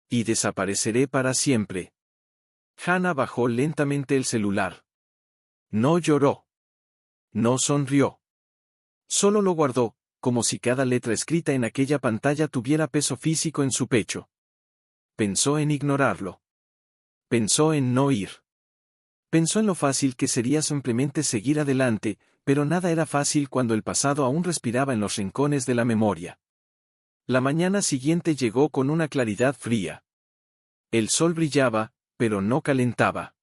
Y desapareceré para siempre. Hana bajó lentamente el celular. No lloró. No sonrió. Solo lo guardó, como si cada letra escrita en aquella pantalla tuviera peso físico en su pecho. Pensó en ignorarlo. Pensó en no ir. Pensó en lo fácil que sería simplemente seguir adelante, pero nada era fácil cuando el pasado aún respiraba en los rincones de la memoria. La mañana siguiente llegó con una claridad fría. El sol brillaba, pero no calentaba.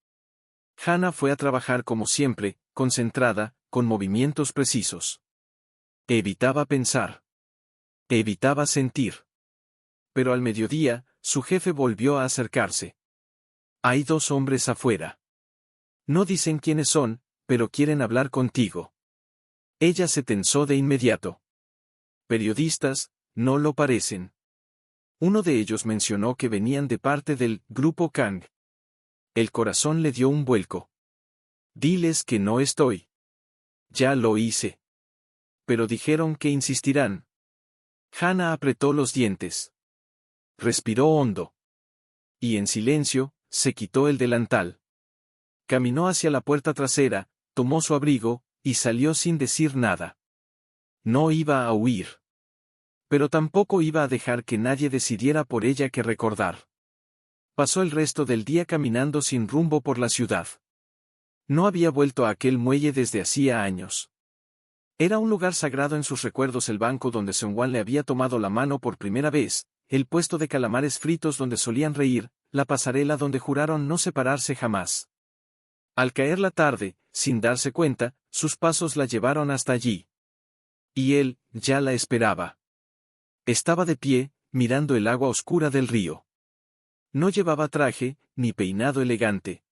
Hana fue a trabajar como siempre, concentrada, con movimientos precisos. Evitaba pensar. Evitaba sentir. Pero al mediodía, su jefe volvió a acercarse. Hay 2 hombres afuera. No dicen quiénes son, pero quieren hablar contigo. Ella se tensó de inmediato. Periodistas, no lo parecen. Uno de ellos mencionó que venían de parte del Grupo Kang. El corazón le dio un vuelco. Diles que no estoy. Ya lo hice. Pero dijeron que insistirán. Hana apretó los dientes. Respiró hondo. Y en silencio, se quitó el delantal. Caminó hacia la puerta trasera, tomó su abrigo, y salió sin decir nada. No iba a huir. Pero tampoco iba a dejar que nadie decidiera por ella qué recordar. Pasó el resto del día caminando sin rumbo por la ciudad. No había vuelto a aquel muelle desde hacía años. Era un lugar sagrado en sus recuerdos, el banco donde Seung-wan le había tomado la mano por primera vez, el puesto de calamares fritos donde solían reír, la pasarela donde juraron no separarse jamás. Al caer la tarde, sin darse cuenta, sus pasos la llevaron hasta allí. Y él, ya la esperaba. Estaba de pie, mirando el agua oscura del río. No llevaba traje, ni peinado elegante.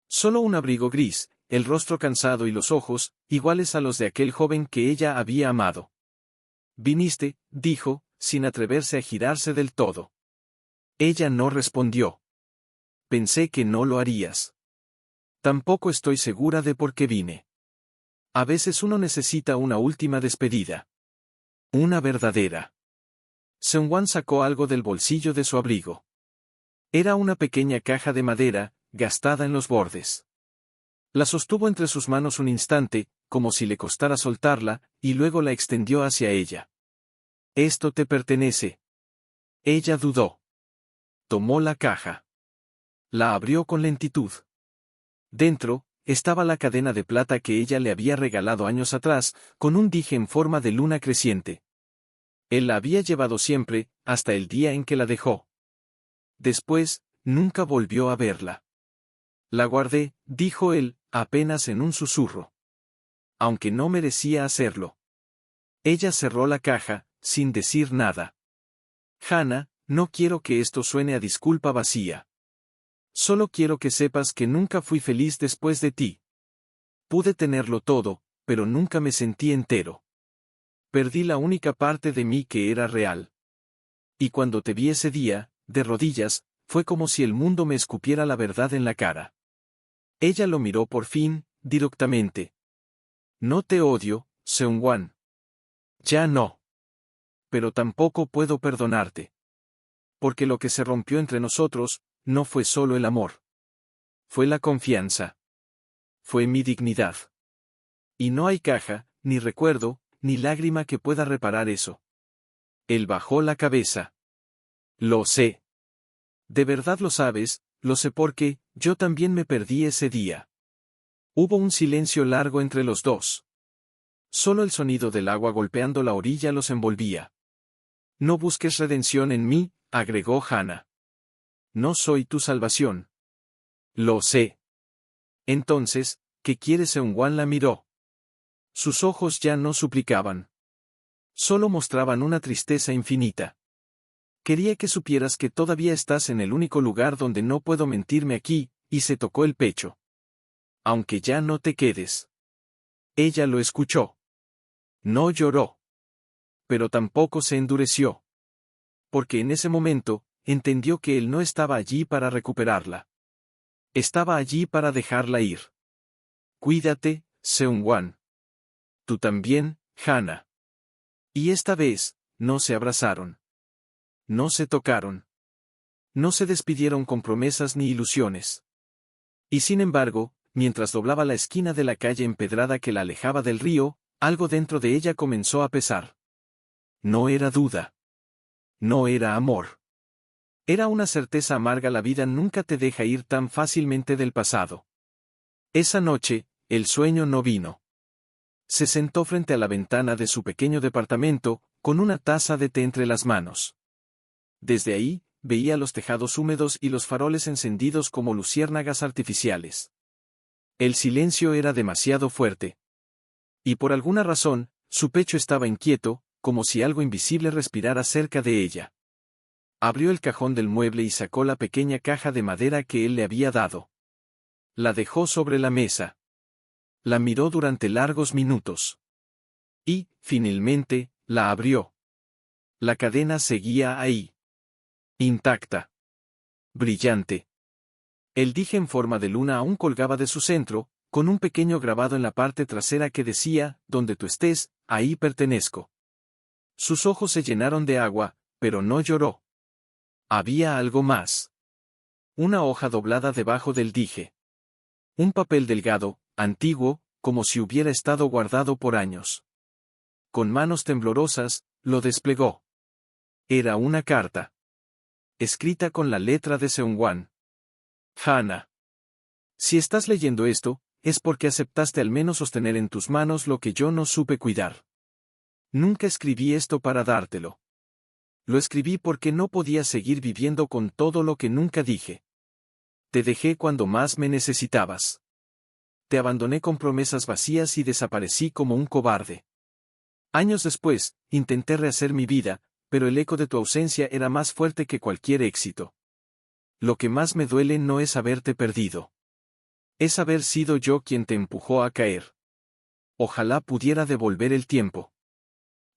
Solo un abrigo gris, el rostro cansado y los ojos, iguales a los de aquel joven que ella había amado. «Viniste», dijo, sin atreverse a girarse del todo. Ella no respondió. «Pensé que no lo harías». «Tampoco estoy segura de por qué vine». A veces uno necesita una última despedida. Una verdadera. Seung-wan sacó algo del bolsillo de su abrigo. Era una pequeña caja de madera, gastada en los bordes. La sostuvo entre sus manos un instante, como si le costara soltarla, y luego la extendió hacia ella. «Esto te pertenece». Ella dudó. Tomó la caja. La abrió con lentitud. Dentro, estaba la cadena de plata que ella le había regalado años atrás, con un dije en forma de luna creciente. Él la había llevado siempre, hasta el día en que la dejó. Después, nunca volvió a verla. «La guardé», dijo él, apenas en un susurro. Aunque no merecía hacerlo. Ella cerró la caja, sin decir nada. «Hana, no quiero que esto suene a disculpa vacía. Solo quiero que sepas que nunca fui feliz después de ti. Pude tenerlo todo, pero nunca me sentí entero. Perdí la única parte de mí que era real. Y cuando te vi ese día, de rodillas, fue como si el mundo me escupiera la verdad en la cara». Ella lo miró por fin, directamente. «No te odio, Seung-wan. Ya no. Pero tampoco puedo perdonarte. Porque lo que se rompió entre nosotros, no fue solo el amor. Fue la confianza. Fue mi dignidad. Y no hay caja, ni recuerdo, ni lágrima que pueda reparar eso». Él bajó la cabeza. «Lo sé. De verdad lo sabes, lo sé porque, yo también me perdí ese día». Hubo un silencio largo entre los dos. Solo el sonido del agua golpeando la orilla los envolvía. «No busques redención en mí», agregó Hana. «No soy tu salvación». «Lo sé». «Entonces, ¿qué quieres?». Seung-wan la miró. Sus ojos ya no suplicaban. Solo mostraban una tristeza infinita. Quería que supieras que todavía estás en el único lugar donde no puedo mentirme aquí, y se tocó el pecho. Aunque ya no te quedes. Ella lo escuchó. No lloró. Pero tampoco se endureció. Porque en ese momento, entendió que él no estaba allí para recuperarla. Estaba allí para dejarla ir. Cuídate, Seung-wan. Tú también, Hana. Y esta vez, no se abrazaron. No se tocaron. No se despidieron con promesas ni ilusiones. Y sin embargo, mientras doblaba la esquina de la calle empedrada que la alejaba del río, algo dentro de ella comenzó a pesar. No era duda. No era amor. Era una certeza amarga. La vida nunca te deja ir tan fácilmente del pasado. Esa noche, el sueño no vino. Se sentó frente a la ventana de su pequeño departamento, con una taza de té entre las manos. Desde ahí, veía los tejados húmedos y los faroles encendidos como luciérnagas artificiales. El silencio era demasiado fuerte. Y por alguna razón, su pecho estaba inquieto, como si algo invisible respirara cerca de ella. Abrió el cajón del mueble y sacó la pequeña caja de madera que él le había dado. La dejó sobre la mesa. La miró durante largos minutos. Y, finalmente, la abrió. La cadena seguía ahí. Intacta. Brillante. El dije en forma de luna aún colgaba de su centro, con un pequeño grabado en la parte trasera que decía, donde tú estés, ahí pertenezco. Sus ojos se llenaron de agua, pero no lloró. Había algo más. Una hoja doblada debajo del dije. Un papel delgado, antiguo, como si hubiera estado guardado por años. Con manos temblorosas, lo desplegó. Era una carta. Escrita con la letra de Seung-wan. Hana. Si estás leyendo esto, es porque aceptaste al menos sostener en tus manos lo que yo no supe cuidar. Nunca escribí esto para dártelo. Lo escribí porque no podía seguir viviendo con todo lo que nunca dije. Te dejé cuando más me necesitabas. Te abandoné con promesas vacías y desaparecí como un cobarde. Años después, intenté rehacer mi vida, pero el eco de tu ausencia era más fuerte que cualquier éxito. Lo que más me duele no es haberte perdido. Es haber sido yo quien te empujó a caer. Ojalá pudiera devolver el tiempo.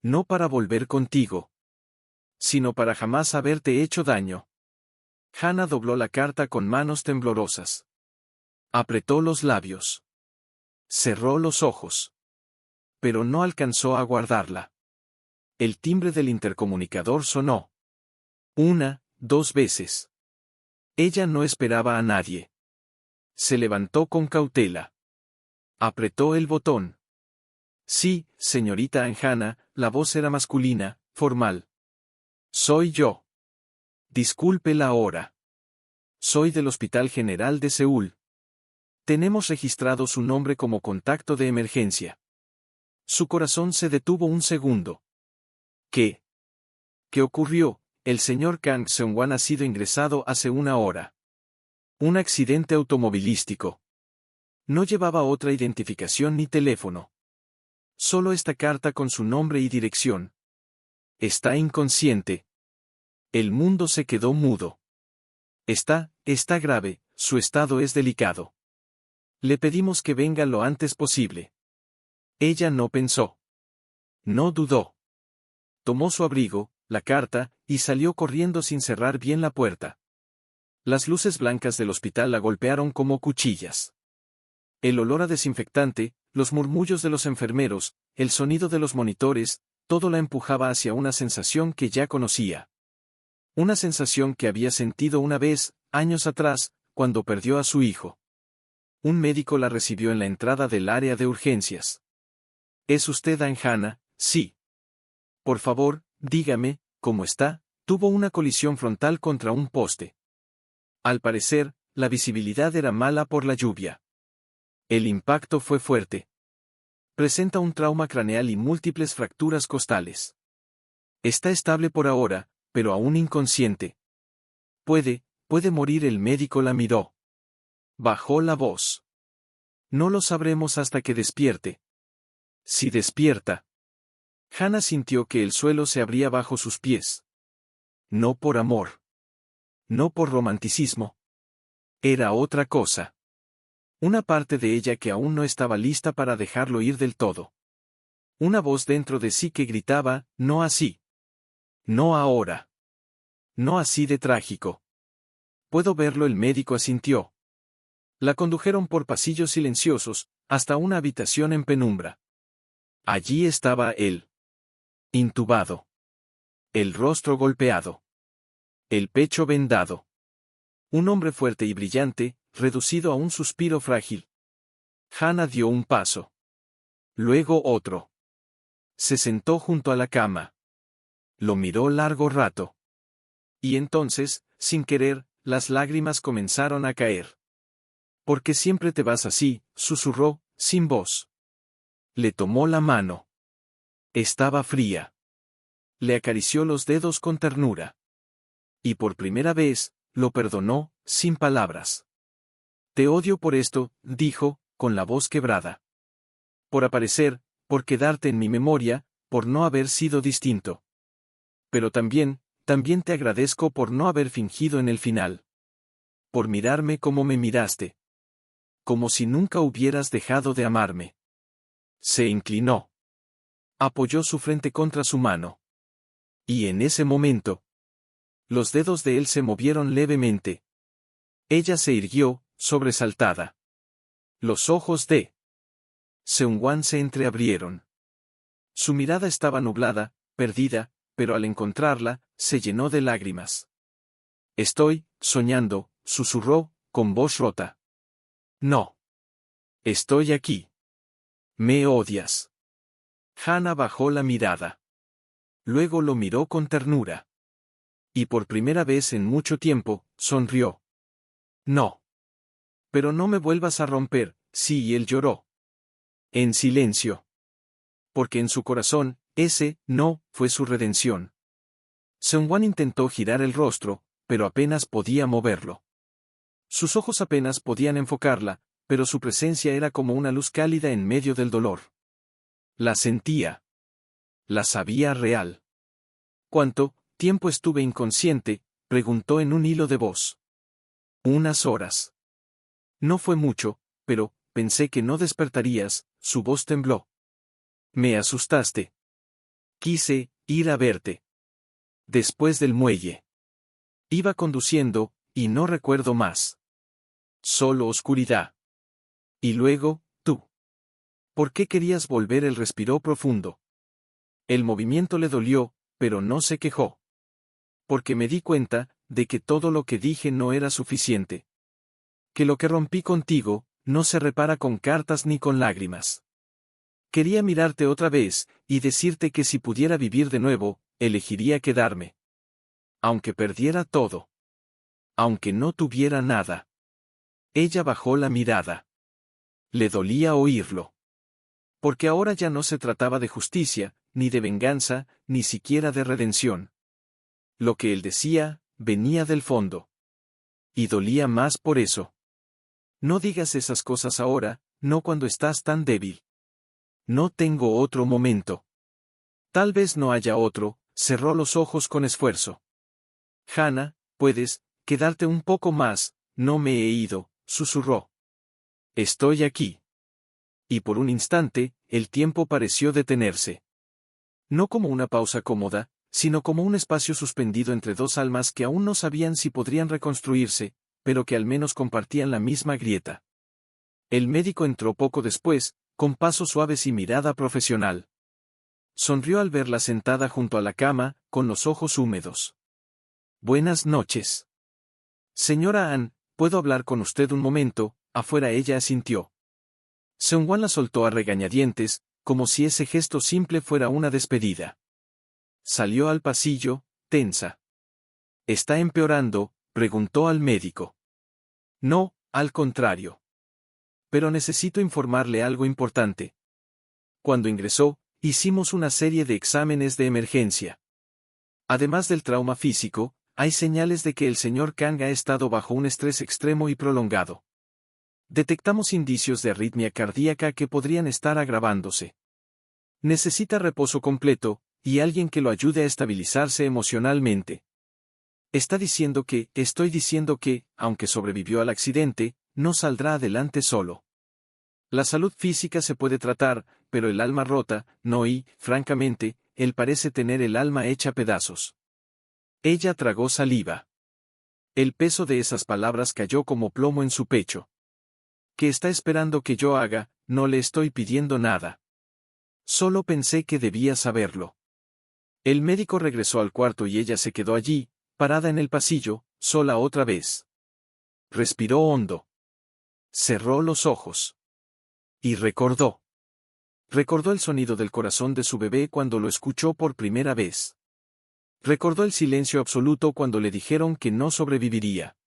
No para volver contigo, sino para jamás haberte hecho daño. Hana dobló la carta con manos temblorosas. Apretó los labios. Cerró los ojos. Pero no alcanzó a guardarla. El timbre del intercomunicador sonó. 1, 2 veces. Ella no esperaba a nadie. Se levantó con cautela. Apretó el botón. Sí, señorita Anjana, la voz era masculina, formal. Soy yo. Disculpe la hora. Soy del Hospital General de Seúl. Tenemos registrado su nombre como contacto de emergencia. Su corazón se detuvo un segundo. ¿Qué? ¿Qué ocurrió? El señor Kang Seung-wan ha sido ingresado hace una hora. Un accidente automovilístico. No llevaba otra identificación ni teléfono. Solo esta carta con su nombre y dirección. Está inconsciente. El mundo se quedó mudo. Está grave, su estado es delicado. Le pedimos que venga lo antes posible. Ella no pensó. No dudó. Tomó su abrigo, la carta, y salió corriendo sin cerrar bien la puerta. Las luces blancas del hospital la golpearon como cuchillas. El olor a desinfectante, los murmullos de los enfermeros, el sonido de los monitores, todo la empujaba hacia una sensación que ya conocía. Una sensación que había sentido una vez, años atrás, cuando perdió a su hijo. Un médico la recibió en la entrada del área de urgencias. ¿Es usted Anjana? Sí. Por favor, dígame, ¿cómo está? Tuvo una colisión frontal contra un poste. Al parecer, la visibilidad era mala por la lluvia. El impacto fue fuerte. Presenta un trauma craneal y múltiples fracturas costales. Está estable por ahora, pero aún inconsciente. Puede morir. El médico la miró. Bajó la voz. No lo sabremos hasta que despierte. Si despierta. Hannah sintió que el suelo se abría bajo sus pies. No por amor. No por romanticismo. Era otra cosa. Una parte de ella que aún no estaba lista para dejarlo ir del todo. Una voz dentro de sí que gritaba, no así. No ahora. No así de trágico. Puedo verlo, el médico asintió. La condujeron por pasillos silenciosos, hasta una habitación en penumbra. Allí estaba él. Intubado. El rostro golpeado. El pecho vendado. Un hombre fuerte y brillante, reducido a un suspiro frágil. Hannah dio un paso. Luego otro. Se sentó junto a la cama. Lo miró largo rato. Y entonces, sin querer, las lágrimas comenzaron a caer. ¿Por qué siempre te vas así?, susurró, sin voz. Le tomó la mano. Estaba fría. Le acarició los dedos con ternura. Y por primera vez, lo perdonó, sin palabras. Te odio por esto, dijo, con la voz quebrada. Por aparecer, por quedarte en mi memoria, por no haber sido distinto. Pero también te agradezco por no haber fingido en el final. Por mirarme como me miraste. Como si nunca hubieras dejado de amarme. Se inclinó. Apoyó su frente contra su mano. Y en ese momento, los dedos de él se movieron levemente. Ella se irguió, sobresaltada. Los ojos de Seung-wan se entreabrieron. Su mirada estaba nublada, perdida, pero al encontrarla, se llenó de lágrimas. Estoy soñando, susurró, con voz rota. No. Estoy aquí. Me odias. Hannah bajó la mirada. Luego lo miró con ternura. Y por primera vez en mucho tiempo, sonrió. No. Pero no me vuelvas a romper, sí, y él lloró. En silencio. Porque en su corazón, ese no fue su redención. Seung-wan intentó girar el rostro, pero apenas podía moverlo. Sus ojos apenas podían enfocarla, pero su presencia era como una luz cálida en medio del dolor. La sentía. La sabía real. ¿Cuánto tiempo estuve inconsciente?, preguntó en un hilo de voz. Unas horas. No fue mucho, pero pensé que no despertarías, su voz tembló. Me asustaste. Quise ir a verte. Después del muelle. Iba conduciendo, y no recuerdo más. Solo oscuridad. Y luego, tú. ¿Por qué querías volver? Él respiró profundo. El movimiento le dolió, pero no se quejó. Porque me di cuenta de que todo lo que dije no era suficiente. Que lo que rompí contigo, no se repara con cartas ni con lágrimas. Quería mirarte otra vez, y decirte que si pudiera vivir de nuevo, elegiría quedarme. Aunque perdiera todo. Aunque no tuviera nada. Ella bajó la mirada. Le dolía oírlo. Porque ahora ya no se trataba de justicia, ni de venganza, ni siquiera de redención. Lo que él decía, venía del fondo. Y dolía más por eso. No digas esas cosas ahora, no cuando estás tan débil. No tengo otro momento. Tal vez no haya otro, cerró los ojos con esfuerzo. Hannah, puedes quedarte un poco más, no me he ido, susurró. Estoy aquí. Y por un instante, el tiempo pareció detenerse. No como una pausa cómoda, sino como un espacio suspendido entre dos almas que aún no sabían si podrían reconstruirse, pero que al menos compartían la misma grieta. El médico entró poco después, con pasos suaves y mirada profesional. Sonrió al verla sentada junto a la cama, con los ojos húmedos. Buenas noches. Señora Ann, ¿puedo hablar con usted un momento? Afuera. Ella asintió. Seung-wan la soltó a regañadientes, como si ese gesto simple fuera una despedida. Salió al pasillo, tensa. ¿Está empeorando?, preguntó al médico. No, al contrario. Pero necesito informarle algo importante. Cuando ingresó, hicimos una serie de exámenes de emergencia. Además del trauma físico, hay señales de que el señor Kang ha estado bajo un estrés extremo y prolongado. Detectamos indicios de arritmia cardíaca que podrían estar agravándose. Necesita reposo completo, y alguien que lo ayude a estabilizarse emocionalmente. Estoy diciendo que, aunque sobrevivió al accidente, no saldrá adelante solo. La salud física se puede tratar, pero el alma rota, no y, francamente, él parece tener el alma hecha pedazos. Ella tragó saliva. El peso de esas palabras cayó como plomo en su pecho. ¿Qué está esperando que yo haga? No le estoy pidiendo nada. Solo pensé que debía saberlo. El médico regresó al cuarto y ella se quedó allí, parada en el pasillo, sola otra vez. Respiró hondo. Cerró los ojos. Y recordó. Recordó el sonido del corazón de su bebé cuando lo escuchó por primera vez. Recordó el silencio absoluto cuando le dijeron que no sobreviviría.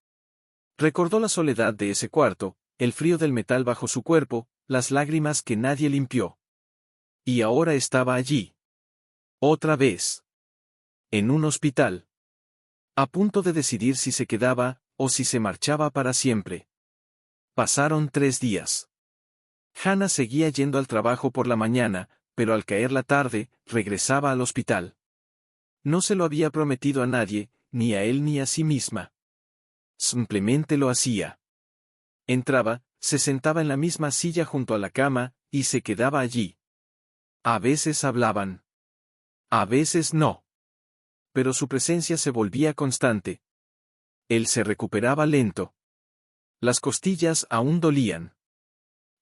Recordó la soledad de ese cuarto, el frío del metal bajo su cuerpo, las lágrimas que nadie limpió. Y ahora estaba allí. Otra vez. En un hospital. A punto de decidir si se quedaba, o si se marchaba para siempre. Pasaron 3 días. Hannah seguía yendo al trabajo por la mañana, pero al caer la tarde, regresaba al hospital. No se lo había prometido a nadie, ni a él ni a sí misma. Simplemente lo hacía. Entraba, se sentaba en la misma silla junto a la cama, y se quedaba allí. A veces hablaban. A veces no. Pero su presencia se volvía constante. Él se recuperaba lento. Las costillas aún dolían.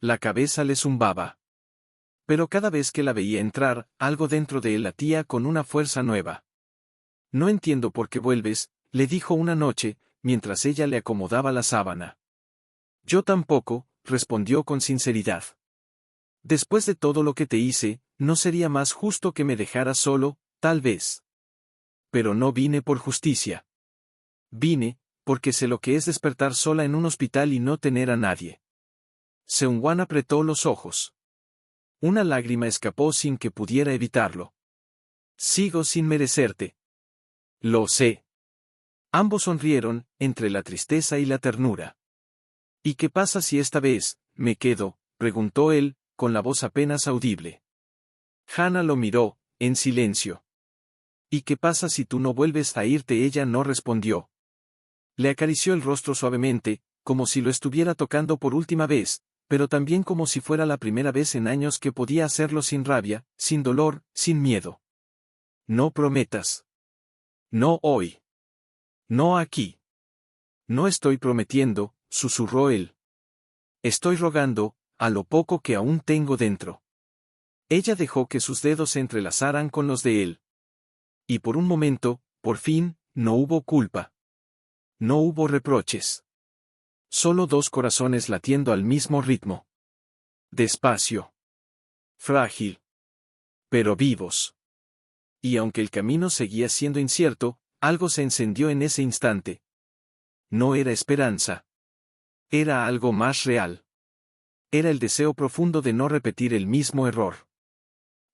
La cabeza le zumbaba. Pero cada vez que la veía entrar, algo dentro de él latía con una fuerza nueva. No entiendo por qué vuelves, le dijo una noche, mientras ella le acomodaba la sábana. Yo tampoco, respondió con sinceridad. Después de todo lo que te hice, ¿no sería más justo que me dejaras solo, tal vez? Pero no vine por justicia. Vine, porque sé lo que es despertar sola en un hospital y no tener a nadie. Seung-wan apretó los ojos. Una lágrima escapó sin que pudiera evitarlo. Sigo sin merecerte. Lo sé. Ambos sonrieron, entre la tristeza y la ternura. ¿Y qué pasa si esta vez, me quedo?, preguntó él, con la voz apenas audible. Hannah lo miró, en silencio. ¿Y qué pasa si tú no vuelves a irte? Ella no respondió. Le acarició el rostro suavemente, como si lo estuviera tocando por última vez, pero también como si fuera la primera vez en años que podía hacerlo sin rabia, sin dolor, sin miedo. No prometas. No hoy. No aquí. No estoy prometiendo, susurró él. Estoy rogando, a lo poco que aún tengo dentro. Ella dejó que sus dedos se entrelazaran con los de él. Y por un momento, por fin, no hubo culpa. No hubo reproches. Solo 2 corazones latiendo al mismo ritmo. Despacio. Frágil. Pero vivos. Y aunque el camino seguía siendo incierto, algo se encendió en ese instante. No era esperanza. Era algo más real. Era el deseo profundo de no repetir el mismo error.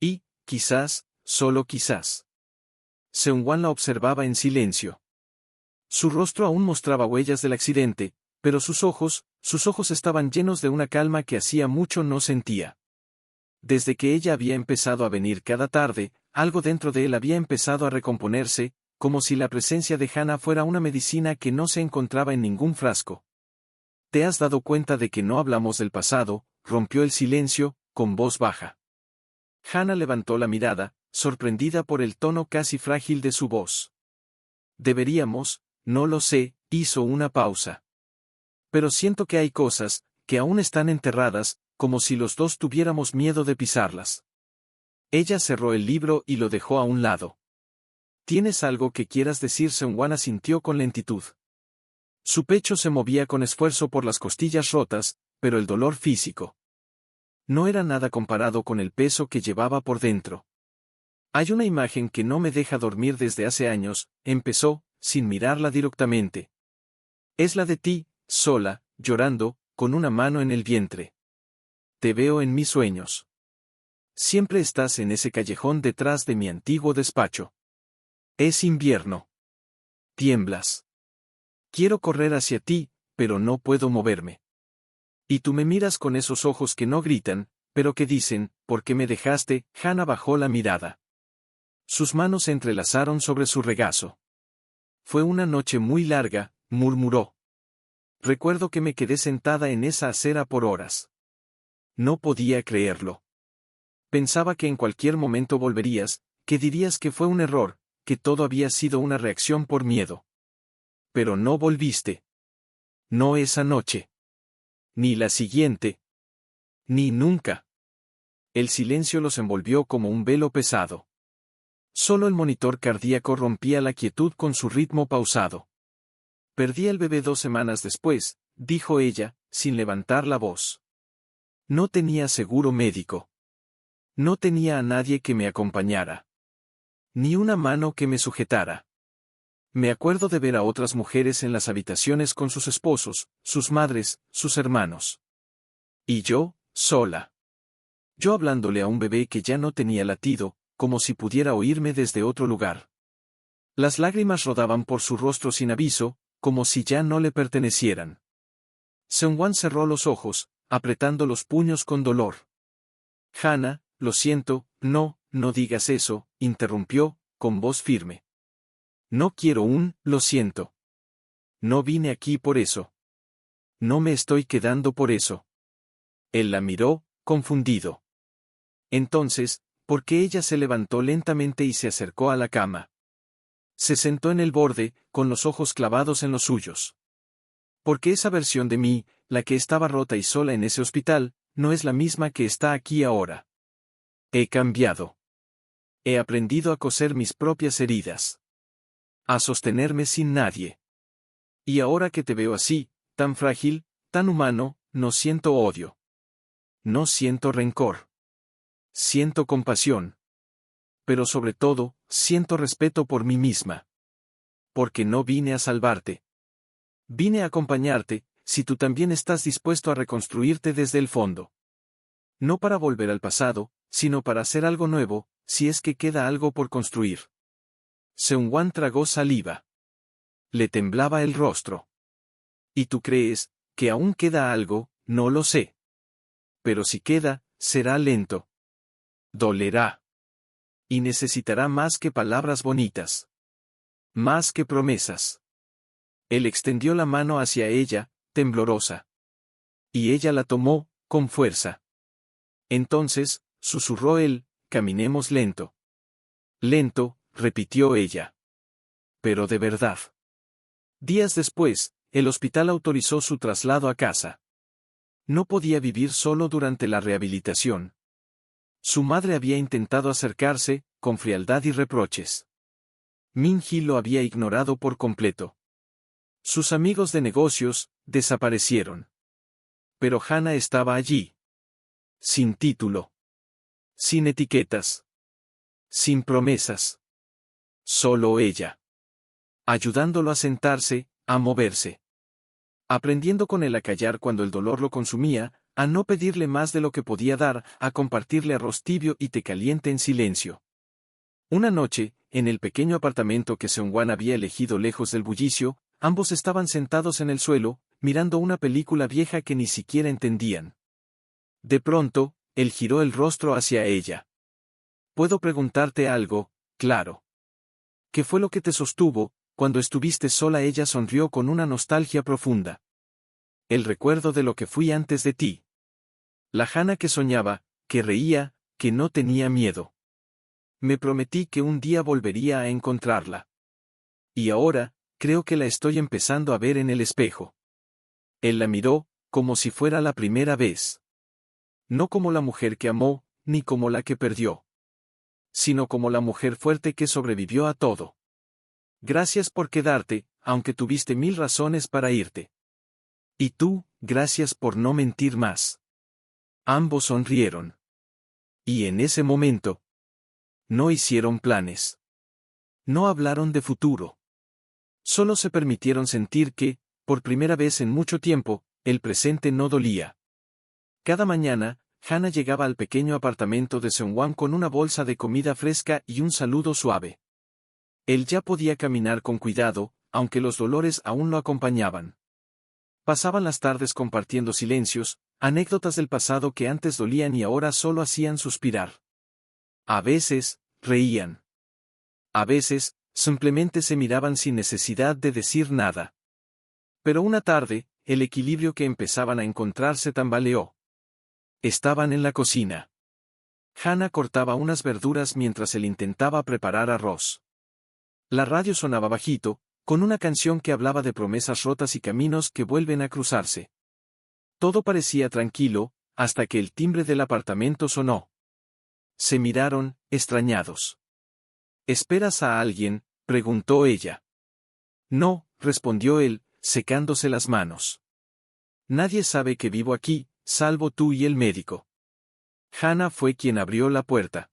Y, quizás, solo quizás. Seung-wan la observaba en silencio. Su rostro aún mostraba huellas del accidente, pero sus ojos estaban llenos de una calma que hacía mucho no sentía. Desde que ella había empezado a venir cada tarde, algo dentro de él había empezado a recomponerse, como si la presencia de Hannah fuera una medicina que no se encontraba en ningún frasco. ¿Te has dado cuenta de que no hablamos del pasado?, rompió el silencio, con voz baja. Hannah levantó la mirada, sorprendida por el tono casi frágil de su voz. Deberíamos, no lo sé, hizo una pausa. Pero siento que hay cosas, que aún están enterradas, como si los dos tuviéramos miedo de pisarlas. Ella cerró el libro y lo dejó a un lado. ¿Tienes algo que quieras decir? Seung-wan asintió con lentitud. Su pecho se movía con esfuerzo por las costillas rotas, pero el dolor físico no era nada comparado con el peso que llevaba por dentro. Hay una imagen que no me deja dormir desde hace años, empezó, sin mirarla directamente. Es la de ti, sola, llorando, con una mano en el vientre. Te veo en mis sueños. Siempre estás en ese callejón detrás de mi antiguo despacho. Es invierno. Tiemblas. Quiero correr hacia ti, pero no puedo moverme. Y tú me miras con esos ojos que no gritan, Pero ¿qué dicen? ¿Por qué me dejaste? Hannah bajó la mirada. Sus manos se entrelazaron sobre su regazo. Fue una noche muy larga, murmuró. Recuerdo que me quedé sentada en esa acera por horas. No podía creerlo. Pensaba que en cualquier momento volverías, que dirías que fue un error, que todo había sido una reacción por miedo. Pero no volviste. No esa noche. Ni la siguiente. Ni nunca. El silencio los envolvió como un velo pesado. Solo el monitor cardíaco rompía la quietud con su ritmo pausado. Perdí al bebé 2 semanas después, dijo ella, sin levantar la voz. No tenía seguro médico. No tenía a nadie que me acompañara. Ni una mano que me sujetara. Me acuerdo de ver a otras mujeres en las habitaciones con sus esposos, sus madres, sus hermanos. Y yo, sola. Yo hablándole a un bebé que ya no tenía latido, como si pudiera oírme desde otro lugar. Las lágrimas rodaban por su rostro sin aviso, como si ya no le pertenecieran. Seung-wan cerró los ojos, apretando los puños con dolor. Hannah, lo siento, no digas eso, interrumpió, con voz firme. No quiero lo siento. No vine aquí por eso. No me estoy quedando por eso. Él la miró, confundido. Entonces, ¿por qué ella se levantó lentamente y se acercó a la cama? Se sentó en el borde, con los ojos clavados en los suyos. Porque esa versión de mí, la que estaba rota y sola en ese hospital, no es la misma que está aquí ahora. He cambiado. He aprendido a coser mis propias heridas. A sostenerme sin nadie. Y ahora que te veo así, tan frágil, tan humano, no siento odio. No siento rencor. Siento compasión. Pero sobre todo, siento respeto por mí misma. Porque no vine a salvarte. Vine a acompañarte, si tú también estás dispuesto a reconstruirte desde el fondo. No para volver al pasado, sino para hacer algo nuevo, si es que queda algo por construir. Seung-wan tragó saliva. Le temblaba el rostro. ¿Y tú crees que aún queda algo? No lo sé. Pero si queda, será lento. Dolerá. Y necesitará más que palabras bonitas. Más que promesas. Él extendió la mano hacia ella, temblorosa. Y ella la tomó, con fuerza. Entonces, susurró él, caminemos lento. Lento, repitió ella. Pero de verdad. Días después, el hospital autorizó su traslado a casa. No podía vivir solo durante la rehabilitación. Su madre había intentado acercarse, con frialdad y reproches. Min-hee lo había ignorado por completo. Sus amigos de negocios, desaparecieron. Pero Hannah estaba allí. Sin título. Sin etiquetas. Sin promesas. Solo ella. Ayudándolo a sentarse, a moverse. Aprendiendo con él a callar cuando el dolor lo consumía, a no pedirle más de lo que podía dar, a compartirle arroz tibio y té caliente en silencio. Una noche, en el pequeño apartamento que Seung-wan había elegido lejos del bullicio, ambos estaban sentados en el suelo, mirando una película vieja que ni siquiera entendían. De pronto, él giró el rostro hacia ella. ¿Puedo preguntarte algo, claro? ¿Qué fue lo que te sostuvo, cuando estuviste sola? Ella sonrió con una nostalgia profunda. El recuerdo de lo que fui antes de ti. La Hannah que soñaba, que reía, que no tenía miedo. Me prometí que un día volvería a encontrarla. Y ahora, creo que la estoy empezando a ver en el espejo. Él la miró, como si fuera la primera vez. No como la mujer que amó, ni como la que perdió. Sino como la mujer fuerte que sobrevivió a todo. Gracias por quedarte, aunque tuviste 1000 razones para irte. Y tú, gracias por no mentir más. Ambos sonrieron. Y en ese momento, no hicieron planes. No hablaron de futuro. Solo se permitieron sentir que, por primera vez en mucho tiempo, el presente no dolía. Cada mañana, Hannah llegaba al pequeño apartamento de Seung-wan con una bolsa de comida fresca y un saludo suave. Él ya podía caminar con cuidado, aunque los dolores aún lo acompañaban. Pasaban las tardes compartiendo silencios, Anécdotas del pasado que antes dolían y ahora solo hacían suspirar. A veces, reían. A veces, simplemente se miraban sin necesidad de decir nada. Pero una tarde, el equilibrio que empezaban a encontrar se tambaleó. Estaban en la cocina. Hannah cortaba unas verduras mientras él intentaba preparar arroz. La radio sonaba bajito, con una canción que hablaba de promesas rotas y caminos que vuelven a cruzarse. Todo parecía tranquilo, hasta que el timbre del apartamento sonó. Se miraron, extrañados. ¿Esperas a alguien?, preguntó ella. No, respondió él, secándose las manos. Nadie sabe que vivo aquí, salvo tú y el médico. Hannah fue quien abrió la puerta.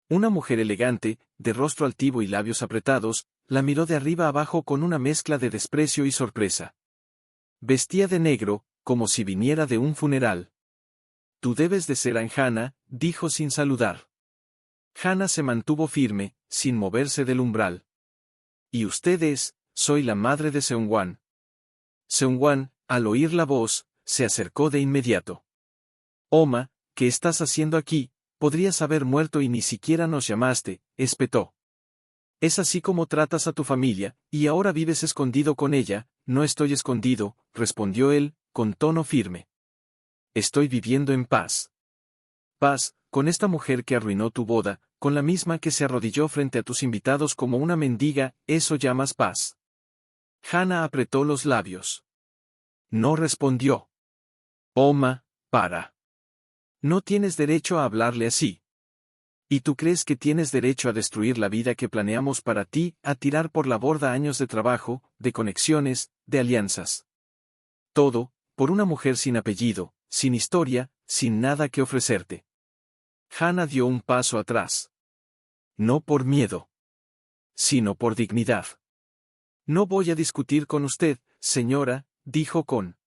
Una mujer elegante, de rostro altivo y labios apretados, la miró de arriba abajo con una mezcla de desprecio y sorpresa. Vestía de negro, como si viniera de un funeral. Tú debes de ser Hannah, dijo sin saludar. Hannah se mantuvo firme, sin moverse del umbral. ¿Y ustedes? Soy la madre de Seungwan. Seungwan, al oír la voz, se acercó de inmediato. Oma, ¿qué estás haciendo aquí? Podrías haber muerto y ni siquiera nos llamaste, espetó. Es así como tratas a tu familia, y ahora vives escondido con ella. No estoy escondido, respondió él, con tono firme. Estoy viviendo en paz. Paz, con esta mujer que arruinó tu boda, con la misma que se arrodilló frente a tus invitados como una mendiga, ¿eso llamas paz? Hannah apretó los labios. No respondió. Oma, para. No tienes derecho a hablarle así. ¿Y tú crees que tienes derecho a destruir la vida que planeamos para ti, a tirar por la borda años de trabajo, de conexiones, de alianzas? Todo, por una mujer sin apellido, sin historia, sin nada que ofrecerte. Hannah dio un paso atrás. No por miedo, sino por dignidad. No voy a discutir con usted, señora, dijo con